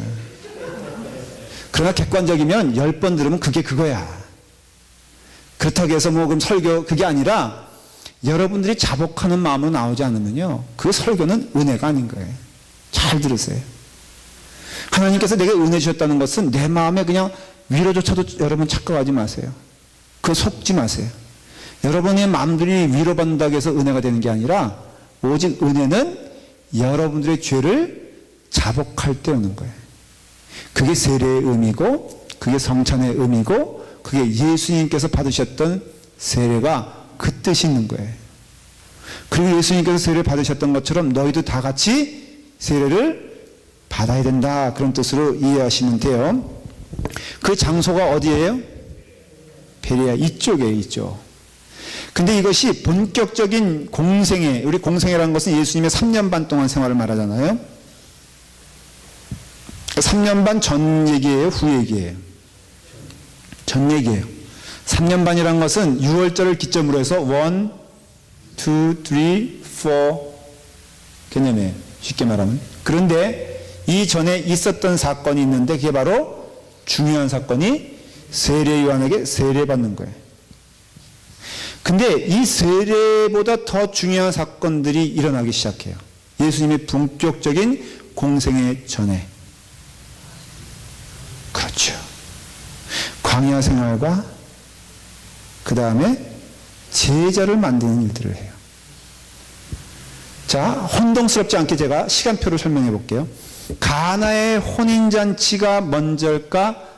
그러나 객관적이면 10번 들으면 그게 그거야. 그렇다고 해서 뭐 그럼 설교 그게 아니라 여러분들이 자복하는 마음으로 나오지 않으면요, 그 설교는 은혜가 아닌 거예요. 잘 들으세요. 하나님께서 내게 은혜 주셨다는 것은 내 마음에 그냥 위로조차도 여러분 착각하지 마세요. 그거 속지 마세요. 여러분의 마음들이 위로받는다고 해서 은혜가 되는 게 아니라 오직 은혜는 여러분들의 죄를 자복할 때 오는 거예요. 그게 세례의 의미고, 그게 성찬의 의미고, 그게 예수님께서 받으셨던 세례가 그 뜻이 있는 거예요. 그리고 예수님께서 세례를 받으셨던 것처럼 너희도 다 같이 세례를 받아야 된다, 그런 뜻으로 이해하시면 돼요. 그 장소가 어디예요? 베레아 이쪽이에요, 이쪽. 근데 이것이 본격적인 공생애, 우리 공생애라는 것은 예수님의 3년 반 동안 생활을 말하잖아요. 3년 반 전 얘기예요, 후 얘기예요? 전 얘기예요. 3년 반이라는 것은 6월절을 기점으로 해서 1, 2, 3, 4 개념이에요, 쉽게 말하면. 그런데 이 전에 있었던 사건이 있는데, 그게 바로 중요한 사건이 세례 요한에게 세례받는 거예요. 근데 이 세례보다 더 중요한 사건들이 일어나기 시작해요. 예수님의 본격적인 공생애 전에. 그렇죠. 광야 생활과 그 다음에 제자를 만드는 일들을 해요. 자, 혼동스럽지 않게 제가 시간표를 설명해 볼게요. 가나의 혼인잔치가 먼저일까?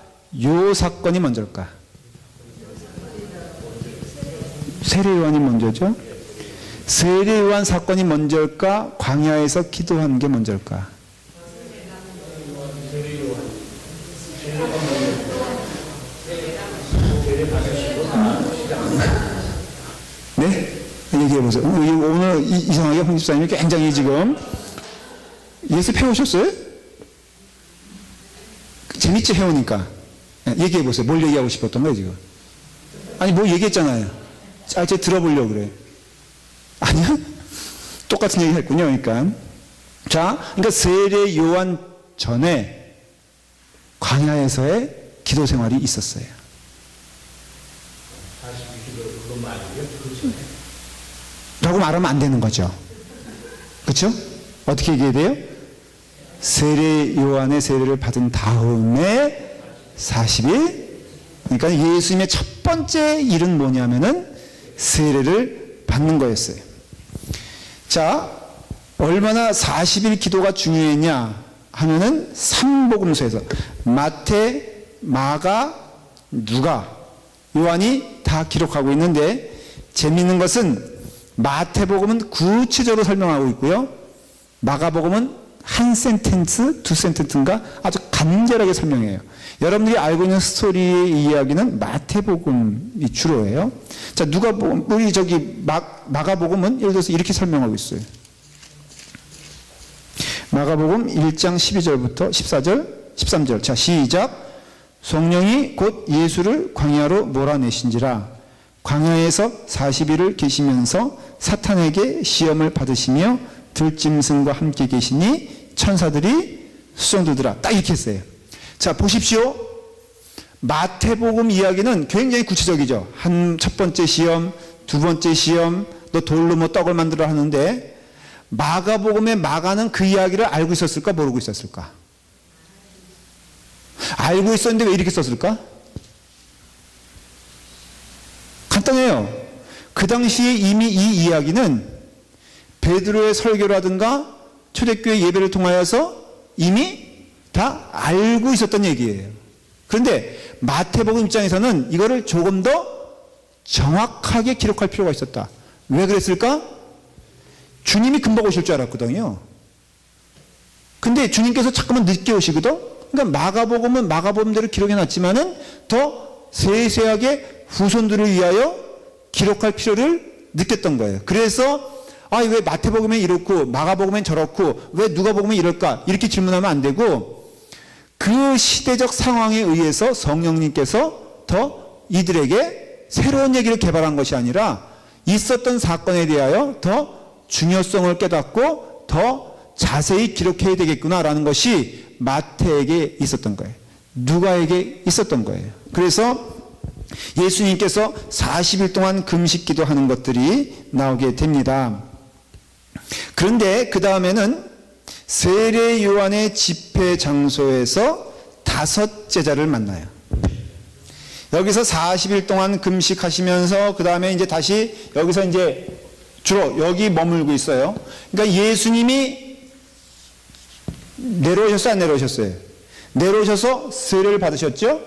요 사건이 먼저일까? 세례요한이 먼저죠. 세례요한 사건이 먼저일까? 광야에서 기도하는 게 먼저일까? 네? 얘기해보세요. 오늘 이상하게 홍 집사님이 굉장히 지금 예수 배우셨어요? 재밌지, 해오니까. 얘기해보세요. 뭘 얘기하고 싶었던 거예요, 지금? 아니, 뭐 얘기했잖아요. 제 들어보려고 그래. 아니야? 똑같은 얘기 했군요, 그러니까. 자, 그러니까 세례 요한 전에 광야에서의 기도 생활이 있었어요. 라고 말하면 안 되는 거죠. 그렇죠? 어떻게 얘기해야 돼요? 세례 요한의 세례를 받은 다음에 40일, 그러니까 예수님의 첫 번째 일은 뭐냐면은 세례를 받는 거였어요. 자, 얼마나 40일 기도가 중요했냐 하면은 3복음서에서 마태, 마가, 누가, 요한이 다 다 기록하고 있는데 재미있는 것은 마태복음은 구체적으로 설명하고 있고요. 마가복음은 한 센텐스, 두 센텐스인가 아주 간결하게 설명해요. 여러분들이 알고 있는 스토리의 이야기는 마태복음이 주로예요. 자, 우리 마가복음은 예를 들어서 이렇게 설명하고 있어요. 마가복음 1장 12절부터 14절, 13절. 자, 시작. 성령이 곧 예수를 광야로 몰아내신지라 광야에서 40일을 계시면서 사탄에게 시험을 받으시며 들짐승과 함께 계시니 천사들이 수종들더라. 딱 이렇게 했어요. 자, 보십시오. 마태복음 이야기는 굉장히 구체적이죠. 첫 번째 시험, 두 번째 시험, 너 돌로 뭐 떡을 만들어 하는데 마가복음의 마가는 그 이야기를 알고 있었을까, 모르고 있었을까? 알고 있었는데 왜 이렇게 썼을까? 간단해요. 그 당시에 이미 이 이야기는 베드로의 설교라든가 초대교회 예배를 통하여서 이미 다 알고 있었던 얘기예요. 그런데 마태복음 입장에서는 이거를 조금 더 정확하게 기록할 필요가 있었다. 왜 그랬을까? 주님이 금방 오실 줄 알았거든요. 근데 주님께서 자꾸만 늦게 오시거든. 그러니까 마가복음은 마가복음대로 기록해놨지만은 더 세세하게 후손들을 위하여 기록할 필요를 느꼈던 거예요. 그래서 왜 마태복음엔 이렇고 마가복음엔 저렇고 왜 누가복음은 이럴까 이렇게 질문하면 안 되고 그 시대적 상황에 의해서 성령님께서 더 이들에게 새로운 얘기를 개발한 것이 아니라 있었던 사건에 대하여 더 중요성을 깨닫고 더 자세히 기록해야 되겠구나라는 것이 마태에게 있었던 거예요. 누가에게 있었던 거예요. 그래서 예수님께서 40일 동안 금식 기도하는 것들이 나오게 됩니다. 그런데 그 다음에는 세례 요한의 집회 장소에서 5 제자를 만나요. 여기서 40일 동안 금식하시면서 그 다음에 이제 다시 여기서 이제 주로 여기 머물고 있어요. 그러니까 예수님이 내려오셨어요, 안 내려오셨어요? 내려오셔서 세례를 받으셨죠?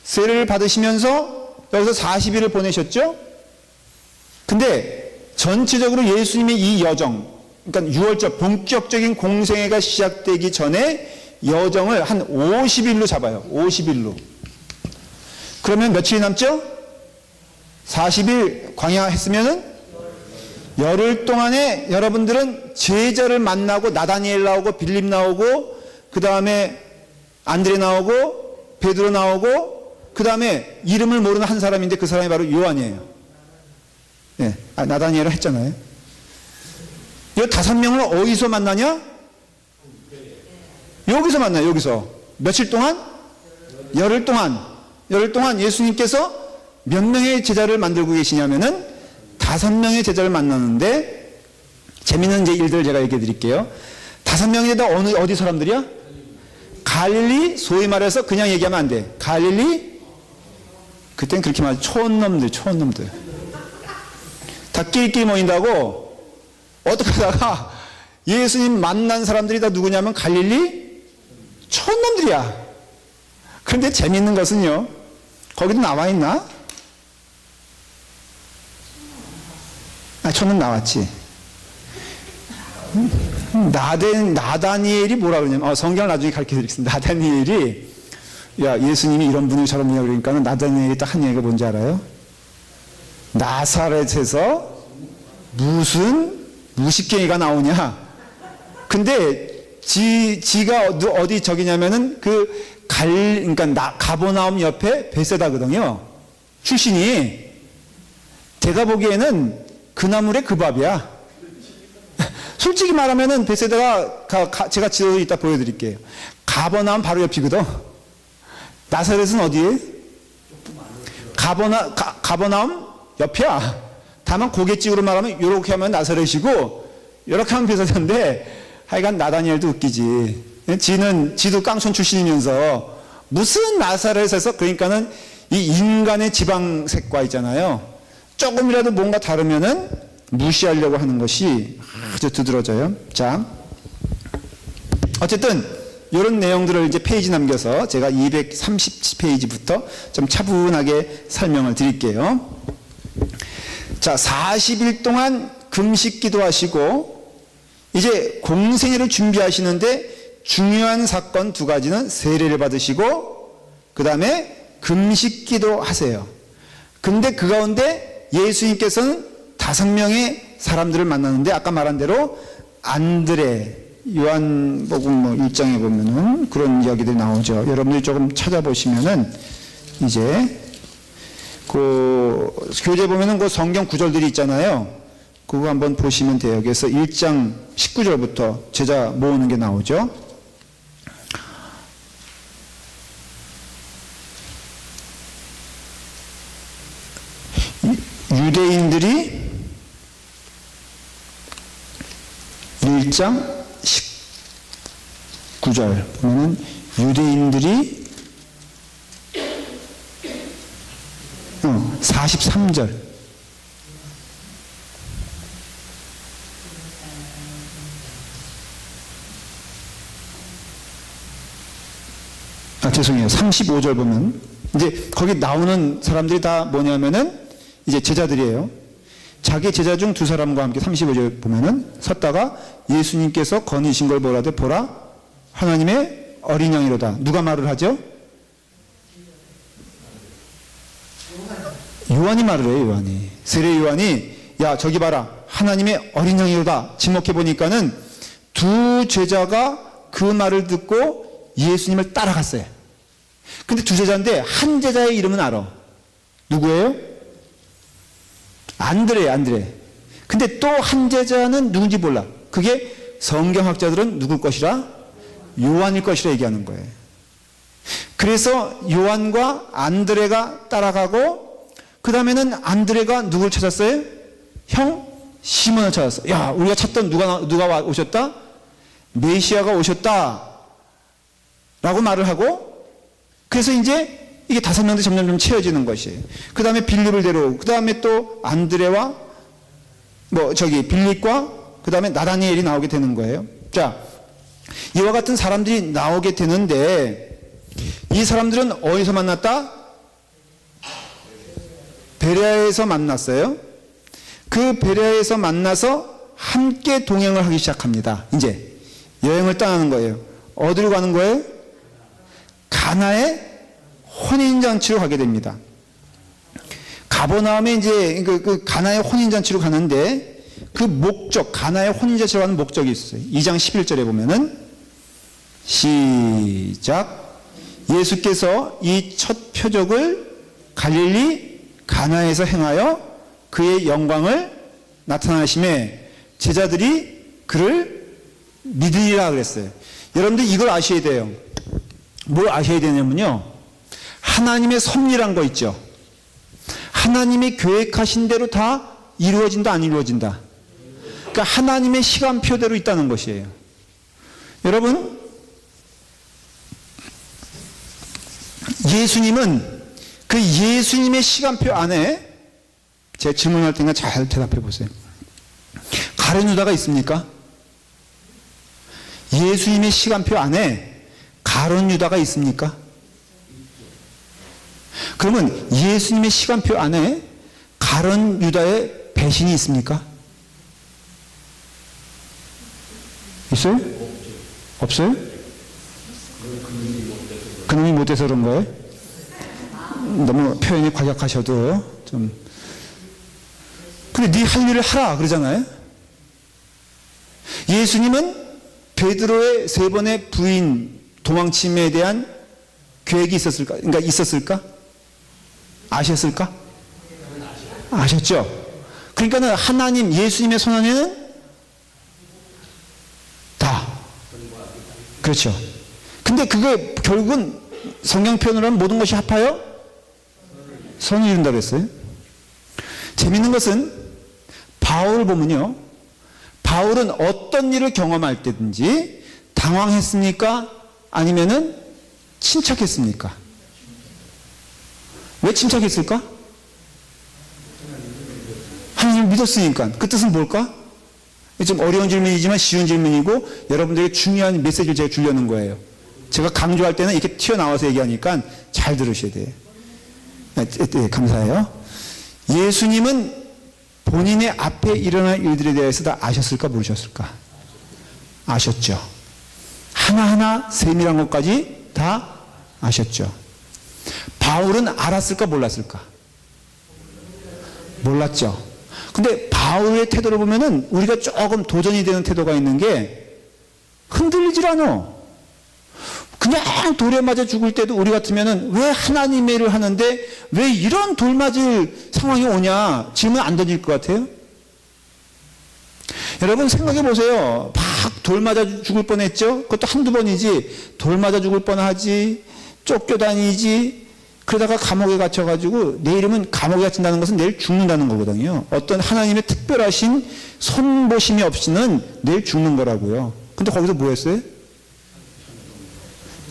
세례를 받으시면서 여기서 40일을 보내셨죠? 근데 전체적으로 예수님의 이 여정, 그러니까 6월절 본격적인 공생애가 시작되기 전에 여정을 한 50일로 잡아요. 50일로. 그러면 며칠이 남죠? 40일 광야 했으면은 열흘 동안에 여러분들은 제자를 만나고 나다니엘 나오고 빌립 나오고 그 다음에 안드레 나오고 베드로 나오고 그 다음에 이름을 모르는 한 사람인데 그 사람이 바로 요한이에요. 예, 나다니엘을 했잖아요. 이 5명을 어디서 만나냐? 여기서 만나요. 여기서 며칠 동안? 열흘 동안 예수님께서 몇 명의 제자를 만들고 계시냐면은 5명의 제자를 만나는데 재밌는 이제 일들을 제가 얘기해 드릴게요. 5명이 다 어디 사람들이야? 갈릴리, 소위 말해서 그냥 얘기하면 안 돼. 갈릴리, 그땐 그렇게 말하죠. 촌놈들. 다 끼리끼리 모인다고 어떻게 하다가 예수님 만난 사람들이 다 누구냐면 갈릴리 촌놈들이야. 그런데 재밌는 것은요. 거기도 나와 있나? 촌놈 나왔지. 나다니엘이 뭐라 그러냐면 성경을 나중에 가르쳐 드리겠습니다. 나다니엘이 야 예수님이 이런 분이 저런 분이야 그러니까 나다니엘이 딱 한 얘기가 뭔지 알아요? 나사렛에서 무슨 무식갱이가 나오냐? 근데 지가 어디 저기냐면은 그러니까 가버나움 옆에 베세다거든요. 출신이. 제가 보기에는 그 나물의 그 밥이야. 솔직히 말하면은 베세다가 제가 지도에 이따 보여드릴게요. 가버나움 바로 옆이거든. 나사렛은 어디에? 가버나움 옆이야. 다만 고갯집으로 말하면 요렇게 하면 나사렛이고 요렇게 하면 베세다인데 하여간 나다니엘도 웃기지. 지도 깡촌 출신이면서 무슨 나사렛에서 그러니까는 이 인간의 지방색과 있잖아요. 조금이라도 뭔가 다르면은 무시하려고 하는 것이 아주 두드러져요. 자, 어쨌든 이런 내용들을 이제 페이지 남겨서 제가 230페이지부터 좀 차분하게 설명을 드릴게요. 자, 40일 동안 금식 기도하시고 이제 공생애를 준비하시는데 중요한 사건 두 가지는 세례를 받으시고 그 다음에 금식 기도하세요. 근데 그 가운데 예수님께서는 5명의 사람들을 만났는데 아까 말한 대로 안드레, 요한복음 뭐 1장에 보면은 그런 이야기들이 나오죠. 여러분들이 조금 찾아보시면은 이제 그 교재 보면은 그 성경 구절들이 있잖아요. 그거 한번 보시면 돼요. 그래서 1장 19절부터 제자 모으는 게 나오죠. 유대인들이 1장 19절 보면은 유대인들이 43절 죄송해요. 35절 보면 이제 거기 나오는 사람들이 다 뭐냐면은 이제 제자들이에요. 자기 제자 중 2사람과 함께 35절 보면은 섰다가 예수님께서 거니신 걸 보라되 보라 하나님의 어린 양이로다. 누가 말을 하죠? 요한이 말을 해요. 요한이. 세례 요한이 야 저기 봐라 하나님의 어린 양이로다. 지목해 보니까는 두 제자가 그 말을 듣고 예수님을 따라갔어요. 근데 두 제자인데 한 제자의 이름은 알아. 누구예요? 안드레. 근데 또 한 제자는 누군지 몰라. 그게 성경학자들은 누굴 것이라? 요한일 것이라 얘기하는 거예요. 그래서 요한과 안드레가 따라가고 그 다음에는 안드레가 누굴 찾았어요? 형 시몬을 찾았어. 야 우리가 찾던 누가 오셨다? 메시아가 오셨다 라고 말을 하고 그래서 이제 이게 5명도 점점 좀 채워지는 것이에요. 그 다음에 빌립을 데려오고 그 다음에 또 안드레와 빌립과 그 다음에 나다니엘이 나오게 되는 거예요. 자, 이와 같은 사람들이 나오게 되는데 이 사람들은 어디서 만났다? 베레아에서 만났어요. 그 베레아에서 만나서 함께 동행을 하기 시작합니다. 이제 여행을 떠나는 거예요. 어디로 가는 거예요? 가나의 혼인잔치로 가게 됩니다. 가버나움에 이제 그 가나의 혼인잔치로 가는데 그 목적, 가나의 혼인잔치로 가는 목적이 있어요. 2장 11절에 보면은 시작. 예수께서 이 첫 표적을 갈릴리 가나에서 행하여 그의 영광을 나타나심에 제자들이 그를 믿으리라 그랬어요. 여러분들 이걸 아셔야 돼요. 뭘 아셔야 되냐면요. 하나님의 섭리란 거 있죠. 하나님이 계획하신 대로 다 이루어진다 안 이루어진다. 그러니까 하나님의 시간표대로 있다는 것이에요. 여러분 예수님은 그 예수님의 시간표 안에 제 질문할 테니까 잘 대답해 보세요. 가룟 유다가 있습니까? 예수님의 시간표 안에 가룟 유다가 있습니까? 그러면 예수님의 시간표 안에 가룟 유다의 배신이 있습니까? 있어요? 없어요? 그놈이 못해서 그런 거예요? 너무 표현이 과격하셔도 좀. 근데 네 할 일을 하라 그러잖아요. 예수님은 베드로의 3번의 부인 도망침에 대한 계획이 있었을까? 그러니까 있었을까? 아셨을까? 아셨죠? 그러니까는 하나님 예수님의 손 안에는 다 그렇죠. 근데 그게 결국은 성경 표현으로 하면 모든 것이 합하여 선을 이룬다고 했어요. 재밌는 것은 바울을 보면요. 바울은 어떤 일을 경험할 때든지 당황했습니까? 아니면은 침착했습니까? 왜 침착했을까? 하나님을 믿었으니까. 그 뜻은 뭘까? 좀 어려운 질문이지만 쉬운 질문이고 여러분들에게 중요한 메시지를 제가 주려는 거예요. 제가 강조할 때는 이렇게 튀어나와서 얘기하니까 잘 들으셔야 돼요. 네, 감사해요. 예수님은 본인의 앞에 일어날 일들에 대해서 다 아셨을까 모르셨을까? 아셨죠. 하나하나 세밀한 것까지 다 아셨죠. 바울은 알았을까 몰랐을까? 몰랐죠. 근데 바울의 태도를 보면은 우리가 조금 도전이 되는 태도가 있는 게 흔들리질 않아. 그냥 돌에 맞아 죽을 때도 우리 같으면은 왜 하나님의 일을 하는데 왜 이런 돌 맞을 상황이 오냐 질문 안 던질 것 같아요? 여러분 생각해 보세요. 막 돌 맞아 죽을 뻔했죠? 그것도 한두 번이지. 돌 맞아 죽을 뻔하지. 쫓겨다니지. 그러다가 감옥에 갇혀가지고 내일이면 감옥에 갇힌다는 것은 내일 죽는다는 거거든요. 어떤 하나님의 특별하신 손보심이 없이는 내일 죽는 거라고요. 근데 거기서 뭐 했어요?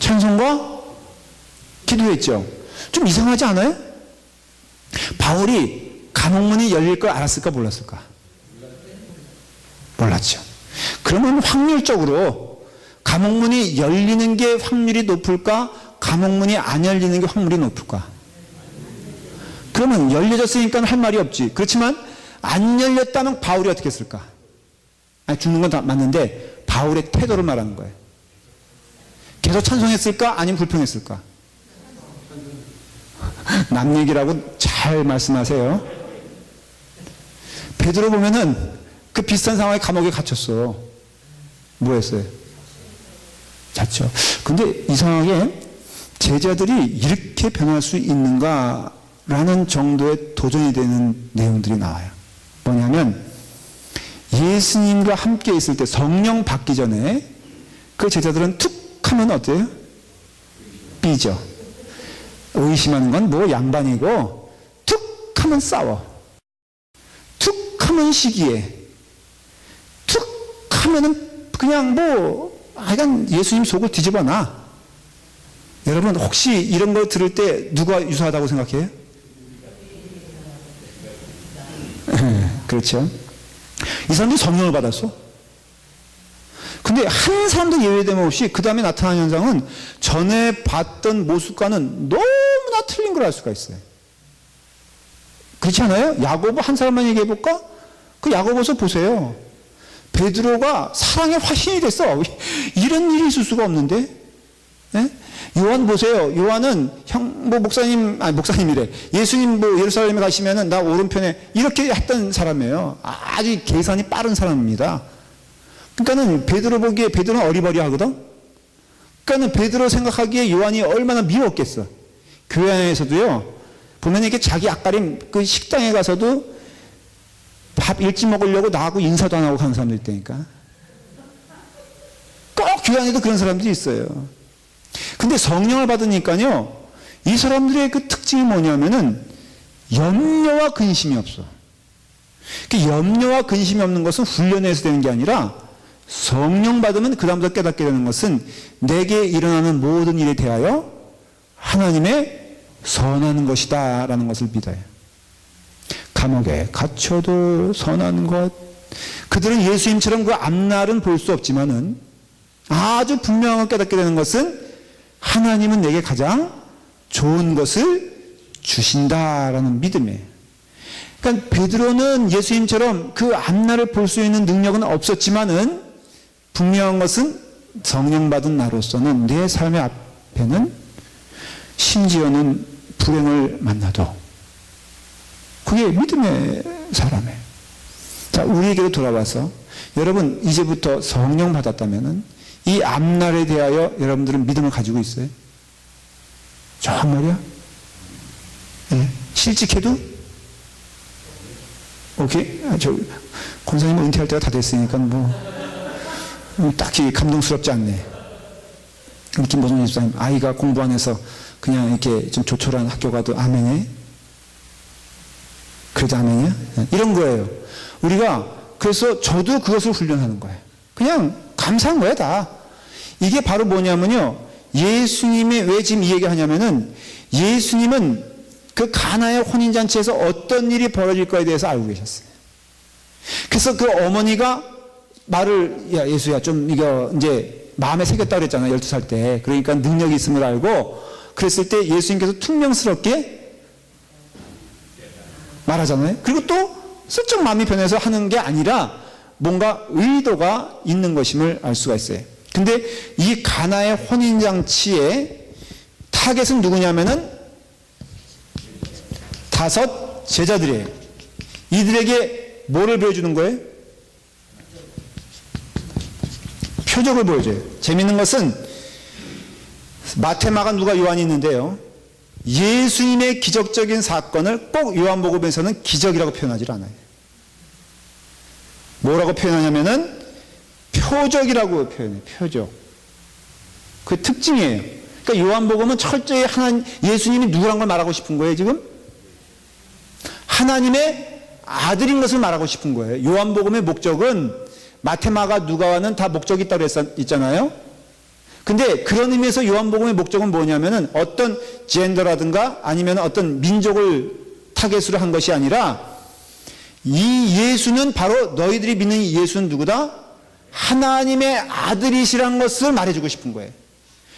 찬송과 기도했죠. 좀 이상하지 않아요? 바울이 감옥문이 열릴 걸 알았을까 몰랐을까? 몰랐죠. 그러면 확률적으로 감옥문이 열리는 게 확률이 높을까? 감옥문이 안 열리는 게 확률이 높을까? 그러면 열려졌으니까 할 말이 없지. 그렇지만 안 열렸다면 바울이 어떻게 했을까? 아니, 죽는 건 다 맞는데 바울의 태도를 말하는 거예요. 계속 찬송했을까? 아니면 불평했을까? 남 얘기라고 잘 말씀하세요. 베드로 보면은 그 비슷한 상황에 감옥에 갇혔어. 뭐 했어요? 잤죠. 근데 이상하게 제자들이 이렇게 변할 수 있는가라는 정도의 도전이 되는 내용들이 나와요. 뭐냐면 예수님과 함께 있을 때 성령 받기 전에 그 제자들은 툭 하면 어때요? 삐져. 의심하는 건 뭐 양반이고 툭 하면 싸워. 툭 하면 시기해. 툭 하면은 그냥 뭐 하여간 예수님 속을 뒤집어 놔. 여러분 혹시 이런 거 들을 때 누가 유사하다고 생각해요? 그렇죠. 이 사람들이 성령을 받았어. 근데 한 사람도 예외됨 없이 그 다음에 나타나는 현상은 전에 봤던 모습과는 너무나 틀린 걸 알 수가 있어요. 그렇지 않아요? 야고보 한 사람만 얘기해 볼까? 그 야고보서 보세요. 베드로가 사랑의 화신이 됐어. 이런 일이 있을 수가 없는데. 예? 요한 보세요. 요한은 목사님이래. 예수님 예루살렘에 가시면은 나 오른편에 이렇게 했던 사람이에요. 아주 계산이 빠른 사람입니다. 그러니까는 베드로 보기에 베드로는 어리버리하거든. 그러니까는 베드로 생각하기에 요한이 얼마나 미웠겠어. 교회 안에서도요. 보면 이렇게 자기 앞가림 그 식당에 가서도 밥 일찍 먹으려고 나하고 인사도 안 하고 가는 사람들 있다니까. 꼭 교회 안에도 그런 사람들이 있어요. 근데 성령을 받으니까요. 이 사람들의 그 특징이 뭐냐면은 염려와 근심이 없어. 그 염려와 근심이 없는 것은 훈련에서 되는 게 아니라 성령 받으면 그 다음부터 깨닫게 되는 것은 내게 일어나는 모든 일에 대하여 하나님의 선한 것이다 라는 것을 믿어요. 감옥에 갇혀도 선한 것. 그들은 예수님처럼 그 앞날은 볼 수 없지만은 아주 분명하게 깨닫게 되는 것은 하나님은 내게 가장 좋은 것을 주신다라는 믿음이에요. 그러니까 베드로는 예수님처럼 그 앞날을 볼 수 있는 능력은 없었지만은 분명한 것은 성령 받은 나로서는 내 삶의 앞에는 심지어는 불행을 만나도 그게 믿음의 사람이에요. 자, 우리에게로 돌아와서 여러분 이제부터 성령 받았다면은 이 앞날에 대하여 여러분들은 믿음을 가지고 있어요? 정말이야? 네. 실직해도? 오케이? 권사님은 은퇴할 때가 다 됐으니까 딱히 감동스럽지 않네. 김보성 집사님, 아이가 공부 안 해서 그냥 이렇게 좀 조촐한 학교 가도 아멘해? 그래도 아멘이야? 이런 거예요. 우리가, 그래서 저도 그것을 훈련하는 거예요. 그냥 감사한 거야, 다. 이게 바로 뭐냐면요. 예수님이 왜 지금 이 얘기 하냐면은 예수님은 그 가나의 혼인잔치에서 어떤 일이 벌어질 거에 대해서 알고 계셨어요. 그래서 그 어머니가 말을, 야, 예수야, 좀 이거 이제 마음에 새겼다고 그랬잖아요. 12살 때. 그러니까 능력이 있음을 알고 그랬을 때 예수님께서 퉁명스럽게 말하잖아요. 그리고 또 슬쩍 마음이 변해서 하는 게 아니라 뭔가 의도가 있는 것임을 알 수가 있어요. 근데 이 가나의 혼인잔치의 타겟은 누구냐면은 5 제자들이에요. 이들에게 뭐를 보여주는 거예요? 표적을 보여줘요. 재밌는 것은 마태, 마가, 누가, 요한이 있는데요. 예수님의 기적적인 사건을 꼭 요한복음에서는 기적이라고 표현하지 않아요. 뭐라고 표현하냐면은 표적이라고 표현해요. 표적. 그 특징이에요. 그러니까 요한복음은 철저히 예수님이 누구란 걸 말하고 싶은 거예요, 지금? 하나님의 아들인 것을 말하고 싶은 거예요. 요한복음의 목적은 마태, 마가, 누가와는 다 목적이 있다고 했잖아요. 근데 그런 의미에서 요한복음의 목적은 뭐냐면은 어떤 젠더라든가 아니면 어떤 민족을 타겟으로 한 것이 아니라 이 예수는 바로 너희들이 믿는 이 예수는 누구다? 하나님의 아들이시란 것을 말해주고 싶은 거예요.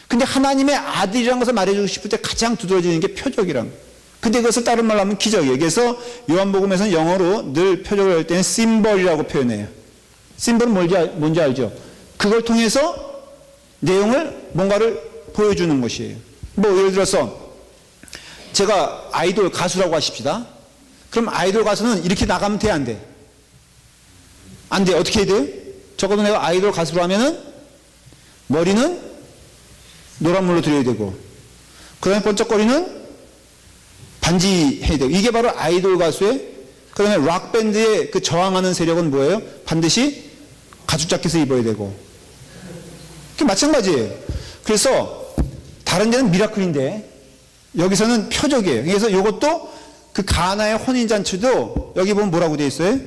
근데 하나님의 아들이라는 것을 말해주고 싶을 때 가장 두드러지는 게 표적이란 거예요. 근데 그것을 다른 말로 하면 기적이에요. 그래서 요한복음에서는 영어로 늘 표적을 할 때는 심벌이라고 표현해요. 심벌은 뭔지 알죠? 그걸 통해서 내용을 뭔가를 보여주는 것이에요. 뭐 예를 들어서 제가 아이돌 가수라고 하십시다. 그럼 아이돌 가수는 이렇게 나가면 돼, 안 돼? 안 돼. 어떻게 해야 돼요? 적어도 내가 아이돌 가수로 하면은 머리는 노란물로 들여야 되고 그 다음에 번쩍거리는 반지 해야 되고 이게 바로 아이돌 가수의 그 다음에 락밴드의 그 저항하는 세력은 뭐예요? 반드시 가죽 자켓을 입어야 되고 그게 마찬가지예요. 그래서 다른 데는 미라클인데 여기서는 표적이에요. 그래서 이것도 그 가나의 혼인잔치도 여기 보면 뭐라고 되어 있어요?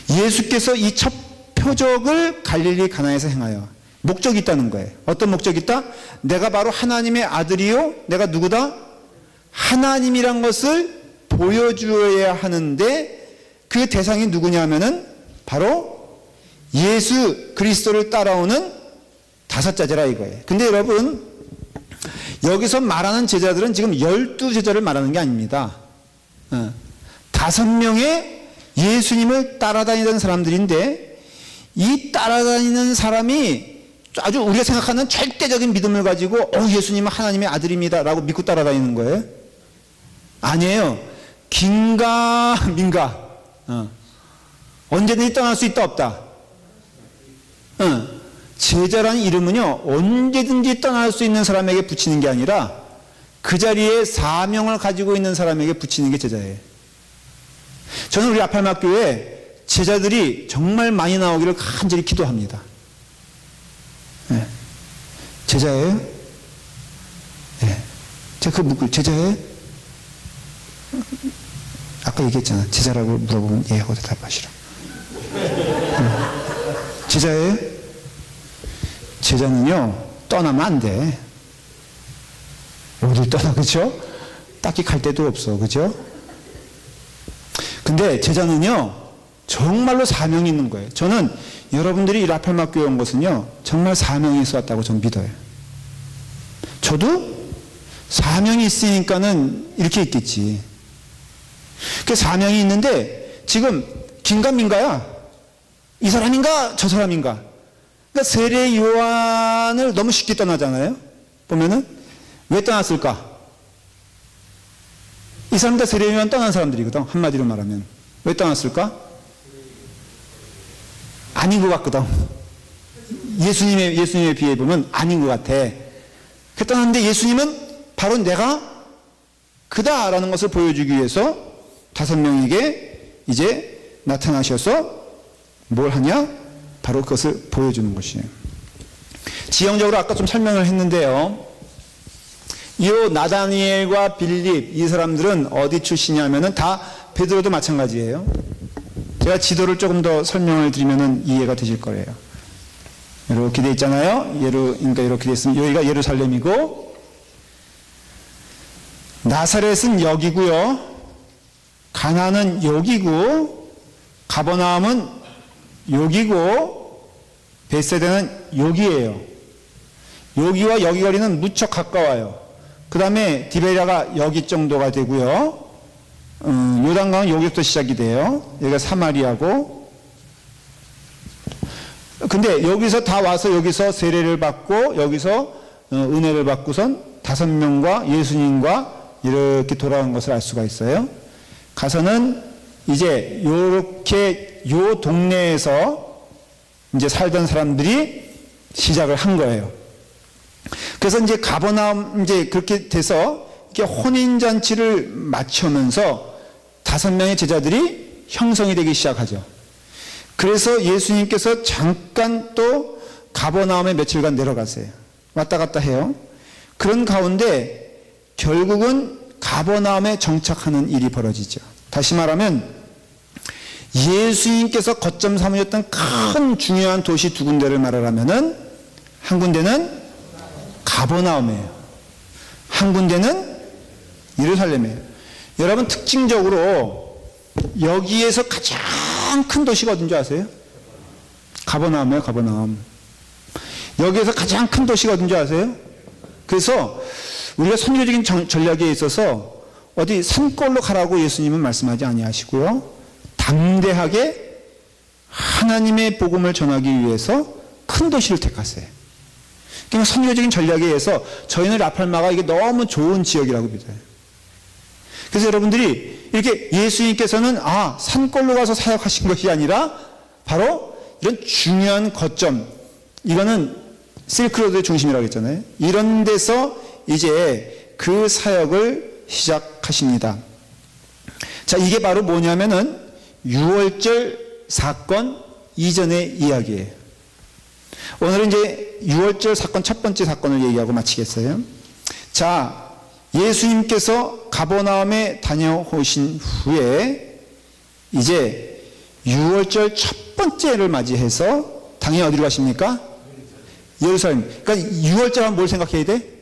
예수께서 이 첫 표적을 갈릴리 가나에서 행하여 목적이 있다는 거예요. 어떤 목적이 있다? 내가 바로 하나님의 아들이요 내가 누구다? 하나님이란 것을 보여주어야 하는데 그 대상이 누구냐면은 바로 예수 그리스도를 따라오는 5 제자라 이거예요. 근데 여러분 여기서 말하는 제자들은 지금 12제자를 말하는 게 아닙니다. 5명의 예수님을 따라다니던 사람들인데 이 따라다니는 사람이 아주 우리가 생각하는 절대적인 믿음을 가지고 예수님은 하나님의 아들입니다 라고 믿고 따라다니는 거예요? 아니에요. 긴가 민가 언제든지 떠날 수 있다 없다. 제자라는 이름은요 언제든지 떠날 수 있는 사람에게 붙이는 게 아니라 그 자리에 사명을 가지고 있는 사람에게 붙이는 게 제자예요. 저는 우리 아팔마교회 제자들이 정말 많이 나오기를 간절히 기도합니다. 네. 제자예요? 네. 제가 그 제자예요? 아까 얘기했잖아. 제자라고 물어보면 예 하고 대답하시라. 제자예요? 제자는요 떠나면 안 돼. 어딜 떠나, 그죠? 딱히 갈 데도 없어, 그죠? 근데 제자는요 정말로 사명이 있는 거예요. 저는 여러분들이 이 라팔마교회 온 것은요 정말 사명이 있어 왔다고 저는 믿어요. 저도 사명이 있으니까는 이렇게 있겠지. 그 사명이 있는데 지금 긴가민가야. 이 사람인가 저 사람인가. 그러니까 세례 요한을 너무 쉽게 떠나잖아요. 보면은 왜 떠났을까? 이 사람 다 세례 요한 떠난 사람들이거든. 한마디로 말하면 왜 떠났을까? 아닌 것 같거든. 예수님에 비해 보면 아닌 것 같아. 그 떠났는데 예수님은 바로 내가 그다라는 것을 보여주기 위해서 5명에게 이제 나타나셔서 뭘 하냐? 바로 그것을 보여주는 것이에요. 지형적으로 아까 좀 설명을 했는데요. 이 나다니엘과 빌립 이 사람들은 어디 출신이냐면은 다 베드로도 마찬가지예요. 제가 지도를 조금 더 설명을 드리면은 이해가 되실 거예요. 이렇게 돼 있잖아요. 그러니까 이렇게 돼 있으면 여기가 예루살렘이고 나사렛은 여기고요. 가나는 여기고 가버나움은 여기고 벳세다는 여기예요. 여기와 여기 거리는 무척 가까워요. 그 다음에 디베라가 여기 정도가 되고요. 요단강은 여기부터 시작이 돼요. 여기가 사마리아고. 근데 여기서 다 와서 여기서 세례를 받고 여기서 은혜를 받고선 5명과 예수님과 이렇게 돌아간 것을 알 수가 있어요. 가서는 이제 요렇게 요 동네에서 이제 살던 사람들이 시작을 한 거예요. 그래서 이제 가버나움 이제 그렇게 돼서 이렇게 혼인잔치를 마치면서 5명의 제자들이 형성이 되기 시작하죠. 그래서 예수님께서 잠깐 또 가버나움에 며칠간 내려가세요. 왔다 갔다 해요. 그런 가운데 결국은 가버나움에 정착하는 일이 벌어지죠. 다시 말하면 예수님께서 거점 삼으셨던 큰 중요한 도시 2군데를 말하라면은 한 군데는 가버나움이에요. 한 군데는 예루살렘이에요. 여러분 특징적으로 여기에서 가장 큰 도시가 어딘지 아세요? 가버나움이에요. 가버나움. 여기에서 가장 큰 도시가 어딘지 아세요? 그래서 우리가 선교적인 전략에 있어서 어디 산골로 가라고 예수님은 말씀하지 아니하시고요. 담대하게 하나님의 복음을 전하기 위해서 큰 도시를 택하세요. 그러니까 선교적인 전략에 의해서 저희는 라팔마가 이게 너무 좋은 지역이라고 믿어요. 그래서 여러분들이 이렇게 예수님께서는 산골로 가서 사역하신 것이 아니라 바로 이런 중요한 거점, 이거는 실크로드의 중심이라고 했잖아요. 이런 데서 이제 그 사역을 시작하십니다. 자, 이게 바로 뭐냐면은 6월절 사건 이전의 이야기예요. 오늘은 이제 6월절 사건 첫 번째 사건을 얘기하고 마치겠어요. 자, 예수님께서 가버나움에 다녀오신 후에 이제 6월절 첫 번째를 맞이해서 당연히 어디로 가십니까? 예루살렘. 그러니까 6월절 하면 뭘 생각해야 돼?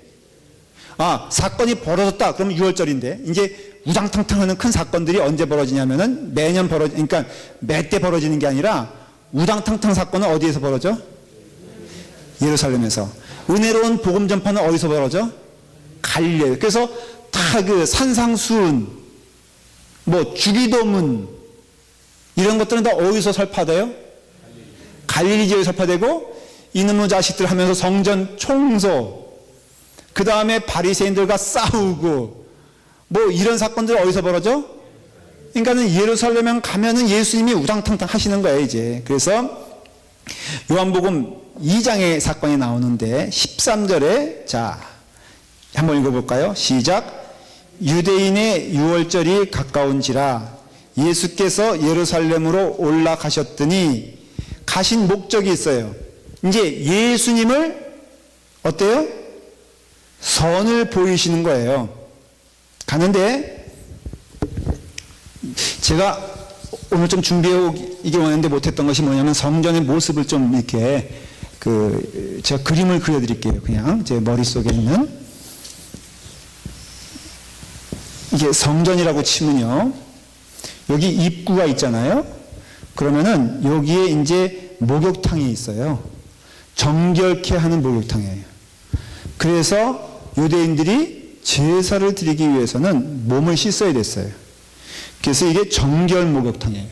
사건이 벌어졌다. 그러면 6월절인데 이제 우당탕탕하는 큰 사건들이 언제 벌어지냐면은 매년 그러니까 매 때 벌어지는 게 아니라 우당탕탕 사건은 어디에서 벌어져? 예루살렘에서. 은혜로운 복음 전파는 어디서 벌어져? 갈릴리. 그래서 다 그 산상수훈, 뭐 주기도문 이런 것들은 다 어디서 설파돼요? 갈릴리 지역에 설파되고 이놈의 자식들 하면서 성전 청소, 그 다음에 바리새인들과 싸우고 뭐 이런 사건들 어디서 벌어져? 그러니까는 예루살렘에 가면은 예수님이 우당탕탕 하시는 거예요 이제. 그래서 요한복음 2장의 사건이 나오는데 13절에 자 한번 읽어볼까요? 시작. 유대인의 유월절이 가까운지라 예수께서 예루살렘으로 올라가셨더니 가신 목적이 있어요. 이제 예수님을 어때요? 선을 보이시는 거예요. 가는데 제가 오늘 좀 준비해오기 원했는데 못했던 것이 뭐냐면 성전의 모습을 좀 이렇게 제가 그림을 그려드릴게요. 그냥 제 머릿속에 있는 이게 성전이라고 치면요. 여기 입구가 있잖아요. 그러면은 여기에 이제 목욕탕이 있어요. 정결케 하는 목욕탕이에요. 그래서 유대인들이 제사를 드리기 위해서는 몸을 씻어야 됐어요. 그래서 이게 정결 목욕탕이에요.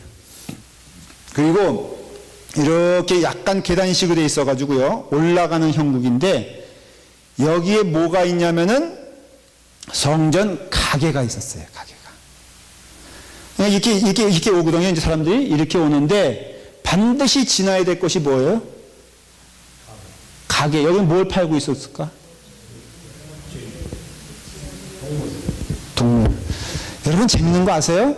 그리고 이렇게 약간 계단식으로 되어 있어가지고요. 올라가는 형국인데 여기에 뭐가 있냐면은 성전 가게가 있었어요. 가게가. 이렇게 오거든요. 이제 사람들이 이렇게 오는데 반드시 지나야 될 것이 뭐예요? 가게. 여기 뭘 팔고 있었을까? 동물. 여러분 재밌는 거 아세요?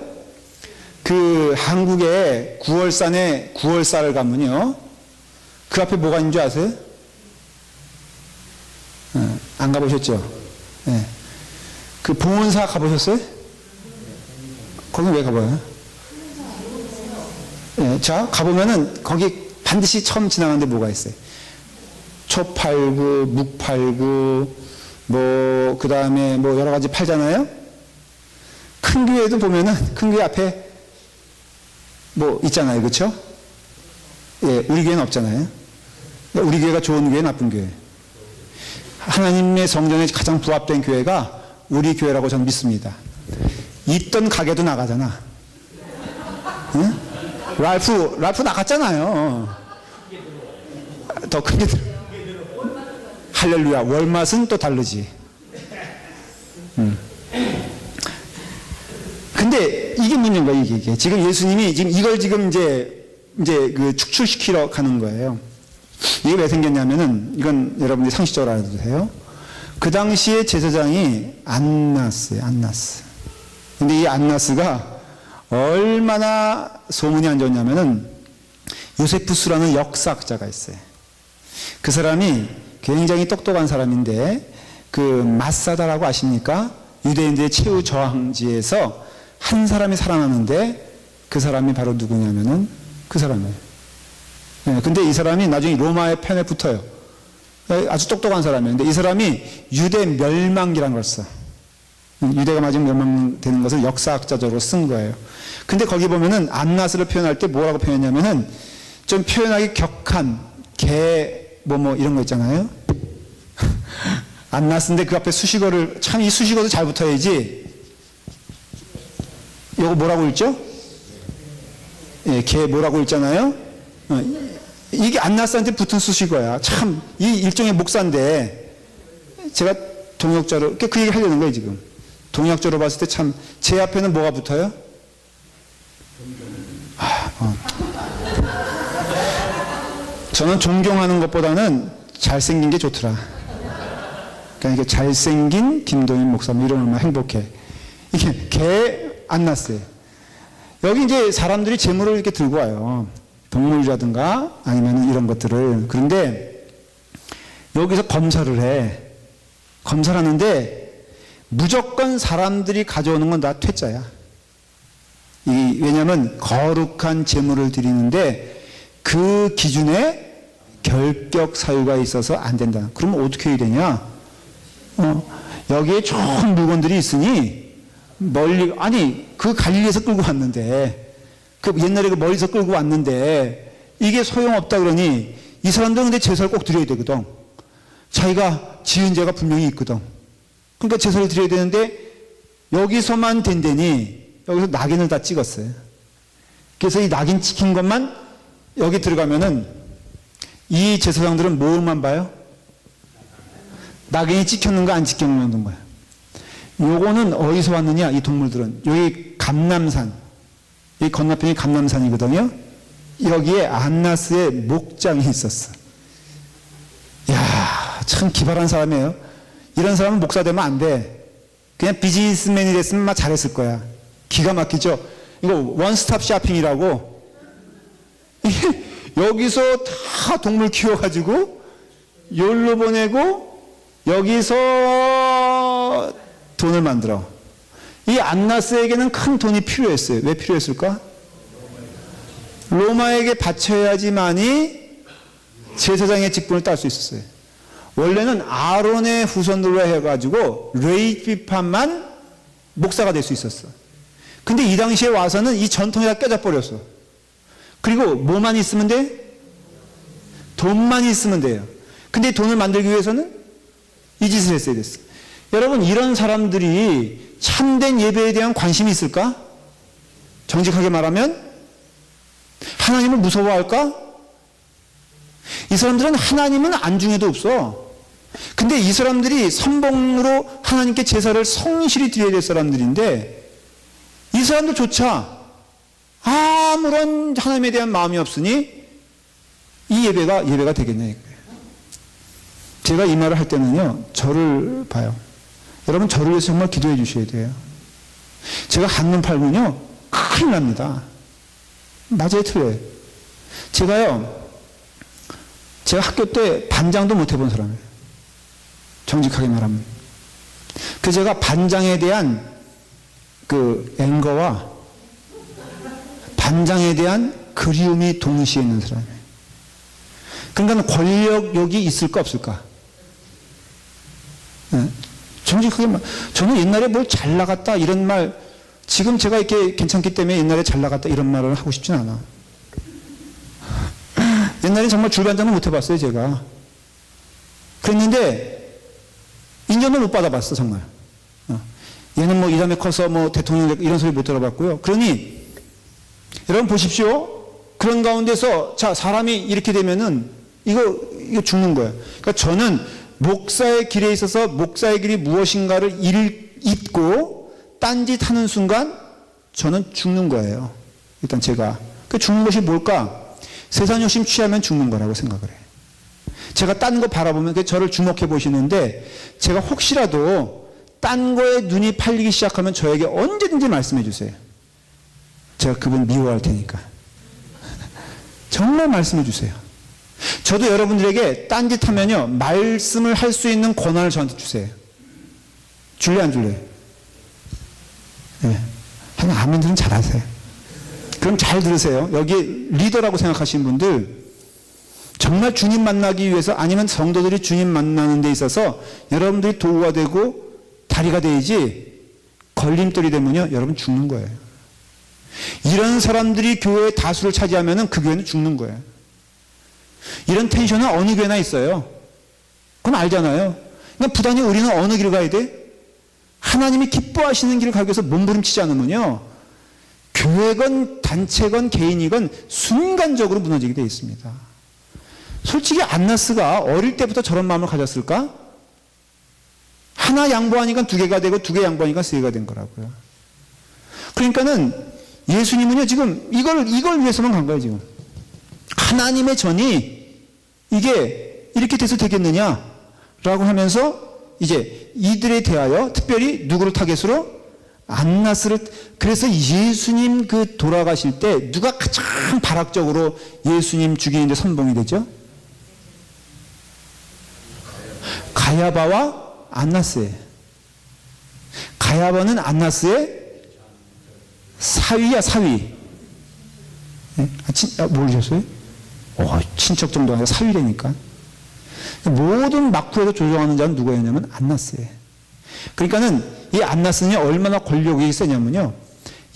그 한국에 9월산에 9월사를 가면요. 그 앞에 뭐가 있는 줄 아세요? 안 가보셨죠? 네. 그 봉원사 가보셨어요? 거기 왜 가봐요? 네. 자, 가보면은 거기 반드시 처음 지나가는데 뭐가 있어요? 초 팔고, 묵 팔고, 뭐, 그 다음에 뭐 여러 가지 팔잖아요? 큰 교회도 보면은 큰 교회 앞에 뭐 있잖아요. 그쵸? 예, 우리 교회는 없잖아요. 우리 교회가 좋은 교회, 나쁜 교회? 하나님의 성전에 가장 부합된 교회가 우리 교회라고 저는 믿습니다. 있던 가게도 나가잖아. 응? 랄프 나갔잖아요. 더 크게 들어. 할렐루야. 월맛은 또 다르지. 근데 이게 문제인 거예요, 이게. 지금 예수님이 지금 이걸 지금 이제 그 축출시키러 가는 거예요. 이게 왜 생겼냐면은, 이건 여러분들이 상식적으로 알아두세요. 그 당시에 제사장이 안나스예요, 안나스. 근데 이 안나스가 얼마나 소문이 안 좋냐면은, 요세푸스라는 역사학자가 있어요. 그 사람이 굉장히 똑똑한 사람인데, 그 마사다라고 아십니까? 유대인들의 최후 저항지에서 한 사람이 살아났는데, 그 사람이 바로 누구냐면은 그 사람이에요. 네, 근데 이 사람이 나중에 로마의 편에 붙어요. 아주 똑똑한 사람이에요. 근데 이 사람이 유대 멸망기라는 걸 써. 유대가 마지막 멸망되는 것을 역사학자적으로 쓴 거예요. 근데 거기 보면은 안나스를 표현할 때 뭐라고 표현했냐면은 좀 표현하기 격한 뭐 이런 거 있잖아요. 안나스인데 그 앞에 수식어를, 참 이 수식어도 잘 붙어야지. 이거 뭐라고 읽죠? 예, 개 뭐라고 읽잖아요. 이게 안나스한테 붙은 수식어야. 참 이 일종의 목사인데, 제가 동역자로 그 얘기 하려는 거예요 지금. 동역자로 봤을 때 참 제 앞에는 뭐가 붙어요? 저는 존경하는 것보다는 잘생긴 게 좋더라. 그러니까 이게 잘생긴 김동인 목사님 이러면 얼마나 행복해. 이게 개 안나스예요. 여기 이제 사람들이 재물을 이렇게 들고 와요. 동물이라든가 아니면 이런 것들을. 그런데 여기서 검사를 해. 검사를 하는데 무조건 사람들이 가져오는 건 다 퇴짜야. 왜냐하면 거룩한 재물을 드리는데 그 기준에 결격 사유가 있어서 안 된다. 그러면 어떻게 해야 되냐? 여기에 좋은 물건들이 있으니 그 갈릴리에서 끌고 왔는데, 그 옛날에 그 멀리서 끌고 왔는데 이게 소용없다 그러니 이 사람들은 근데 제사를 꼭 드려야 되거든. 자기가 지은 죄가 분명히 있거든. 그러니까 제사를 드려야 되는데 여기서만 된다니 여기서 낙인을 다 찍었어요. 그래서 이 낙인 찍힌 것만 여기 들어가면은 이 제사장들은 뭐만 봐요? 낙인이 찍혔는가 안 찍혔는가 거야. 요거는 어디서 왔느냐, 이 동물들은. 여기 감람산, 여기 건너편이 감람산이거든요. 여기에 안나스의 목장이 있었어. 이야, 참 기발한 사람이에요. 이런 사람은 목사 되면 안 돼. 그냥 비즈니스맨이 됐으면 막 잘했을 거야. 기가 막히죠? 이거 원스톱 쇼핑이라고. 여기서 다 동물 키워가지고 여기로 보내고 여기서 돈을 만들어. 이 안나스에게는 큰 돈이 필요했어요. 왜 필요했을까? 로마에게 바쳐야지만이 제사장의 직분을 딸 수 있었어요. 원래는 아론의 후손들로 해가지고 레위비판만 목사가 될 수 있었어. 근데 이 당시에 와서는 이 전통이 다 깨져버렸어. 그리고 뭐만 있으면 돼? 돈만 있으면 돼요. 근데 돈을 만들기 위해서는 이 짓을 했어야 됐어. 여러분, 이런 사람들이 참된 예배에 대한 관심이 있을까? 정직하게 말하면 하나님을 무서워할까? 이 사람들은 하나님은 안중에도 없어. 근데 이 사람들이 선봉으로 하나님께 제사를 성실히 드려야 될 사람들인데, 이 사람들조차 아무런 하나님에 대한 마음이 없으니 이 예배가 되겠냐 이거예요. 제가 이 말을 할 때는요, 저를 봐요. 여러분, 저를 위해서 정말 기도해 주셔야 돼요. 제가 한눈 팔면요 큰일 납니다. 맞아요, 틀려요? 제가 학교 때 반장도 못 해본 사람이에요. 정직하게 말하면. 그래서 제가 반장에 대한 그 앵거와 반장에 대한 그리움이 동시에 있는 사람이에요. 그러니까 권력욕이 있을까 없을까? 네. 정직하게 말, 저는 옛날에 뭘 잘 나갔다 이런 말, 지금 제가 이렇게 괜찮기 때문에 옛날에 잘 나갔다 이런 말을 하고 싶진 않아. 옛날에 정말 줄반장을 못 해봤어요, 제가. 그랬는데, 인정을 못 받아봤어, 정말. 얘는 뭐 이 다음에 커서 뭐 대통령 이런 소리 못 들어봤고요. 그러니, 여러분 보십시오. 그런 가운데서, 자, 사람이 이렇게 되면은, 이거 죽는 거예요. 그러니까 저는 목사의 길에 있어서 목사의 길이 무엇인가를 잊고, 딴짓 하는 순간, 저는 죽는 거예요. 일단 제가. 그 죽는 것이 뭘까? 세상 욕심 취하면 죽는 거라고 생각을 해요. 제가 딴 거 바라보면 저를 주목해 보시는데 제가 혹시라도 딴 거에 눈이 팔리기 시작하면 저에게 언제든지 말씀해 주세요. 제가 그분 미워할 테니까. 정말 말씀해 주세요. 저도 여러분들에게 딴짓 하면요, 말씀을 할 수 있는 권한을 저한테 주세요. 줄래 안 줄래? 네. 하나 아멘들은 잘하세요. 그럼 잘 들으세요. 여기 리더라고 생각하시는 분들, 정말 주님 만나기 위해서, 아니면 성도들이 주님 만나는 데 있어서 여러분들이 도구가 되고 다리가 되야지, 걸림돌이 되면요, 여러분 죽는 거예요. 이런 사람들이 교회의 다수를 차지하면 그 교회는 죽는 거예요. 이런 텐션은 어느 교회나 있어요. 그건 알잖아요. 그러니까 부단히 우리는 어느 길을 가야 돼? 하나님이 기뻐하시는 길을 가기 위해서 몸부림치지 않으면요, 교회건 단체건 개인이건 순간적으로 무너지게 되어 있습니다. 솔직히 안나스가 어릴 때부터 저런 마음을 가졌을까? 하나 양보하니까 두 개가 되고, 두 개 양보하니까 세 개가 된 거라고요. 그러니까는 예수님은요, 지금 이걸 위해서만 간 거예요, 지금. 하나님의 전이 이게 이렇게 돼서 되겠느냐? 라고 하면서 이제 이들에 대하여 특별히 누구를 타겟으로? 안나스를. 그래서 예수님 그 돌아가실 때 누가 가장 발악적으로 예수님 죽이는데 선봉이 되죠? 가야바와 안나스예요. 가야바는 안나스의 사위야, 사위. 네? 모르셨어요? 친척 정도 아니라 사위라니까. 모든 막후에서 조종하는 자는 누구였냐면 안나스예요. 그러니까는 이 안나스는 얼마나 권력이 세냐면요,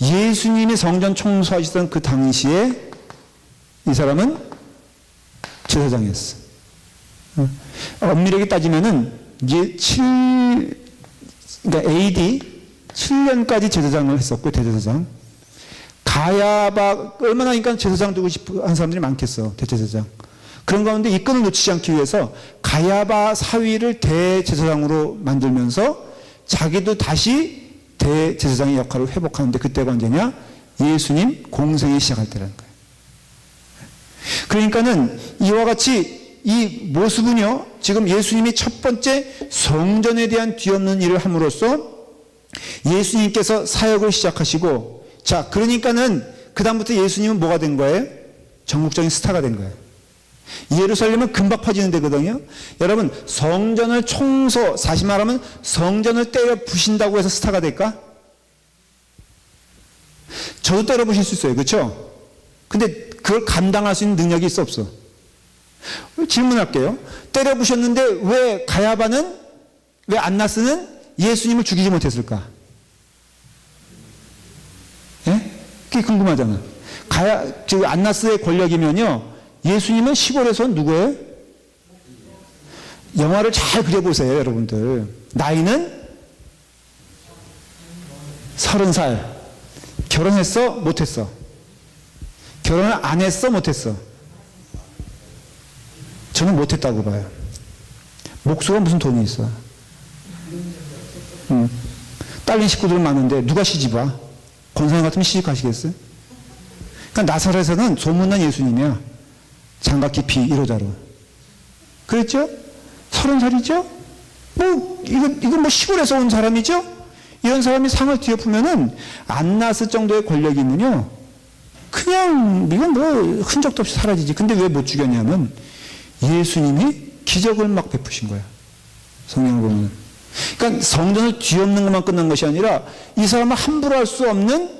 예수님이 성전 청소하시던 그 당시에 이 사람은 제사장이었어. 엄밀하게 따지면은 이제 그러니까 AD 7년까지 제사장을 했었고, 대제사장. 가야바, 얼마나 그러니까 제사장 두고 싶어 하는 사람들이 많겠어, 대제사장. 그런 가운데 이 끈을 놓치지 않기 위해서 가야바 사위를 대제사장으로 만들면서 자기도 다시 대제사장의 역할을 회복하는데, 그때가 언제냐? 예수님 공생이 시작할 때라는 거예요. 그러니까는 이와 같이 이 모습은요, 지금 예수님이 첫 번째 성전에 대한 뒤엎는 일을 함으로써 예수님께서 사역을 시작하시고, 자, 그러니까는 그다음부터 예수님은 뭐가 된 거예요? 전국적인 스타가 된 거예요. 예루살렘은 금방 퍼지는 데거든요. 여러분, 성전을 청소, 다시 말하면 성전을 때려 부신다고 해서 스타가 될까? 저도 때려 부실 수 있어요. 그렇죠? 근데 그걸 감당할 수 있는 능력이 있어, 없어? 질문할게요. 때려 부셨는데 왜 가야바는, 왜 안나스는 예수님을 죽이지 못했을까? 예? 그게 궁금하잖아. 안나스의 권력이면요, 예수님은 시골에서 누구예요? 영화를 잘 그려보세요, 여러분들. 나이는 30살. 결혼했어? 못했어? 결혼을 안 했어? 못했어? 저는 못했다고 봐요. 목수가 무슨 돈이 있어? 딸린 식구들은 많은데 누가 시집 와? 권사님 같으면 시집 가시겠어요? 그러니까 나사렛에서는 소문난 예수님이야. 장가 깊이 1호자로. 그랬죠? 30살이죠? 이거 뭐 시골에서 온 사람이죠? 이런 사람이 상을 뒤엎으면은 안나스 정도의 권력이면요, 그냥 이건 뭐 흔적도 없이 사라지지. 근데 왜 못 죽였냐면 예수님이 기적을 막 베푸신 거야. 성경을 보면. 그러니까 성전을 뒤엎는 것만 끝난 것이 아니라 이 사람은 함부로 할 수 없는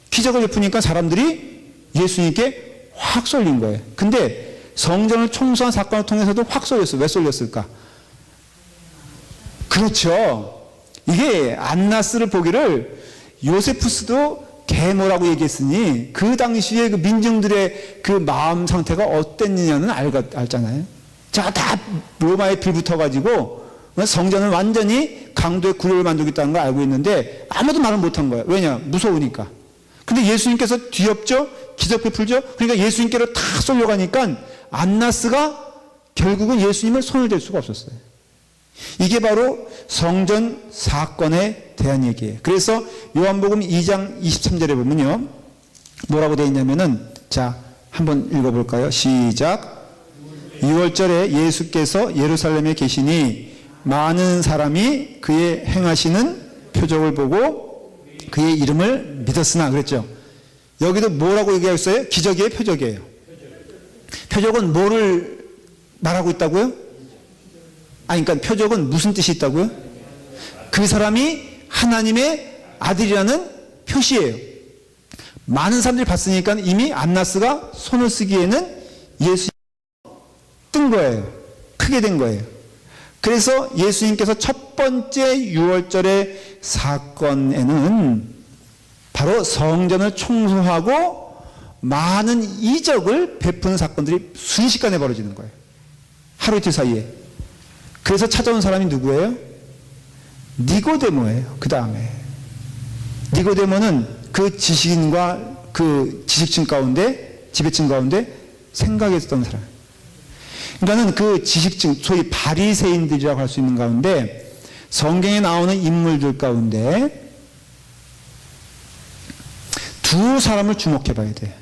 기적을 베푸니까 사람들이 예수님께 확 쏠린 거예요. 근데 성전을 청소한 사건을 통해서도 확 쏠렸어. 왜 쏠렸을까? 그렇죠. 이게 안나스를 보기를 요세푸스도 계모라고 얘기했으니 그 당시에 그 민중들의 그 마음 상태가 어땠느냐는 알잖아요. 자, 다 로마에 빌붙어가지고 성전을 완전히 강도의 구려를 만들겠다는 걸 알고 있는데 아무도 말을 못한 거예요. 왜냐? 무서우니까. 근데 예수님께서 뒤엎죠? 기적을 풀죠? 그러니까 예수님께로 다 쏠려가니까 안나스가 결국은 예수님을 손을 댈 수가 없었어요. 이게 바로 성전 사건에 대한 얘기예요. 그래서 요한복음 2장 23절에 보면요, 뭐라고 되어 있냐면은, 자, 한번 읽어볼까요? 시작. 6월절에 예수께서 예루살렘에 계시니 많은 사람이 그의 행하시는 표적을 보고 그의 이름을 믿었으나 그랬죠. 여기도 뭐라고 얘기했어요? 기적이에요, 표적이에요? 표적은 뭐를 말하고 있다고요? 아니, 그러니까 표적은 무슨 뜻이 있다고요? 그 사람이 하나님의 아들이라는 표시예요. 많은 사람들이 봤으니까 이미 안나스가 손을 쓰기에는 예수님이 뜬 거예요. 크게 된 거예요. 그래서 예수님께서 첫 번째 6월절의 사건에는 바로 성전을 청소하고 많은 이적을 베푸는 사건들이 순식간에 벌어지는 거예요. 하루 이틀 사이에. 그래서 찾아온 사람이 누구예요? 니고데모예요. 그 다음에 니고데모는 그 지식인과 그 지식층 가운데, 지배층 가운데 생각했던 사람. 그러니까는 그 지식층, 소위 바리새인들이라고 할 수 있는 가운데 성경에 나오는 인물들 가운데 두 사람을 주목해 봐야 돼.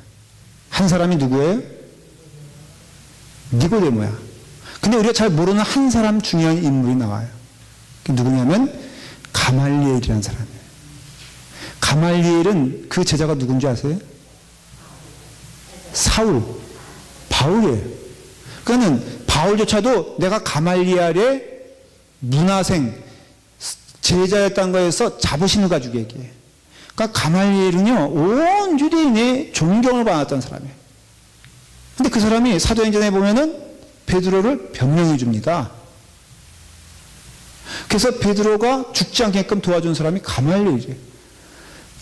한 사람이 누구예요? 니고데모야. 근데 우리가 잘 모르는 한 사람 중요한 인물이 나와요. 그게 누구냐면 가말리엘이라는 사람이에요. 가말리엘은 그 제자가 누군지 아세요? 사울, 바울이에요. 그러니까 바울조차도 내가 가말리엘의 문화생, 제자였다는 거에서 자부심을 가지고 얘기해요. 그러니까 가말리엘은요, 온 유대인의 존경을 받았던 사람이에요. 근데 그 사람이 사도행전에 보면은 베드로를 변명해 줍니다. 그래서 베드로가 죽지 않게끔 도와준 사람이 가말리엘이에요.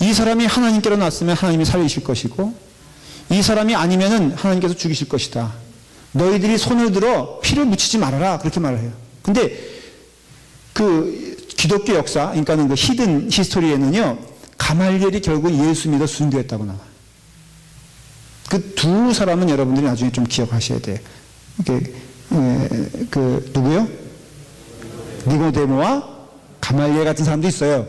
이 사람이 하나님께로 났으면 하나님이 살리실 것이고, 이 사람이 아니면은 하나님께서 죽이실 것이다. 너희들이 손을 들어 피를 묻히지 말아라. 그렇게 말을 해요. 근데 그 기독교 역사, 그러니까는 그 히든 히스토리에는요, 가말리엘이 결국 예수 믿어 순교했다고 나와요. 그 두 사람은 여러분들이 나중에 좀 기억하셔야 돼요. 이게 그 누구요? 니고데모와 가말리엘 같은 사람도 있어요.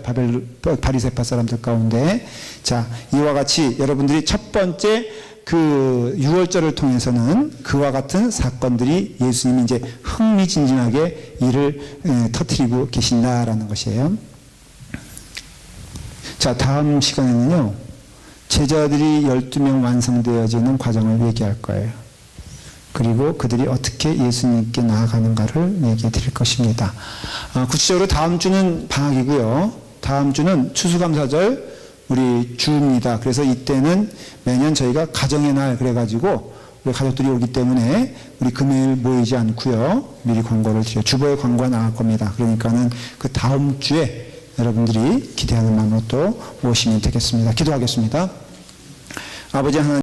바리새파 사람들 가운데. 자, 이와 같이 여러분들이 첫 번째 그 6월절을 통해서는 그와 같은 사건들이 예수님이 이제 흥미진진하게 일을 터뜨리고 계신다라는 것이에요. 자, 다음 시간에는요, 제자들이 12명 완성되어지는 과정을 얘기할 거예요. 그리고 그들이 어떻게 예수님께 나아가는가를 얘기해 드릴 것입니다. 구체적으로 다음 주는 방학이고요. 다음 주는 추수감사절 우리 주입니다. 그래서 이때는 매년 저희가 가정의 날 그래가지고 우리 가족들이 오기 때문에 우리 금요일 모이지 않고요. 미리 광고를 드려요. 주보에 광고가 나갈 겁니다. 그러니까는 그 다음 주에 여러분들이 기대하는 마음으로 또 오시면 되겠습니다. 기도하겠습니다. 아버지 하나님,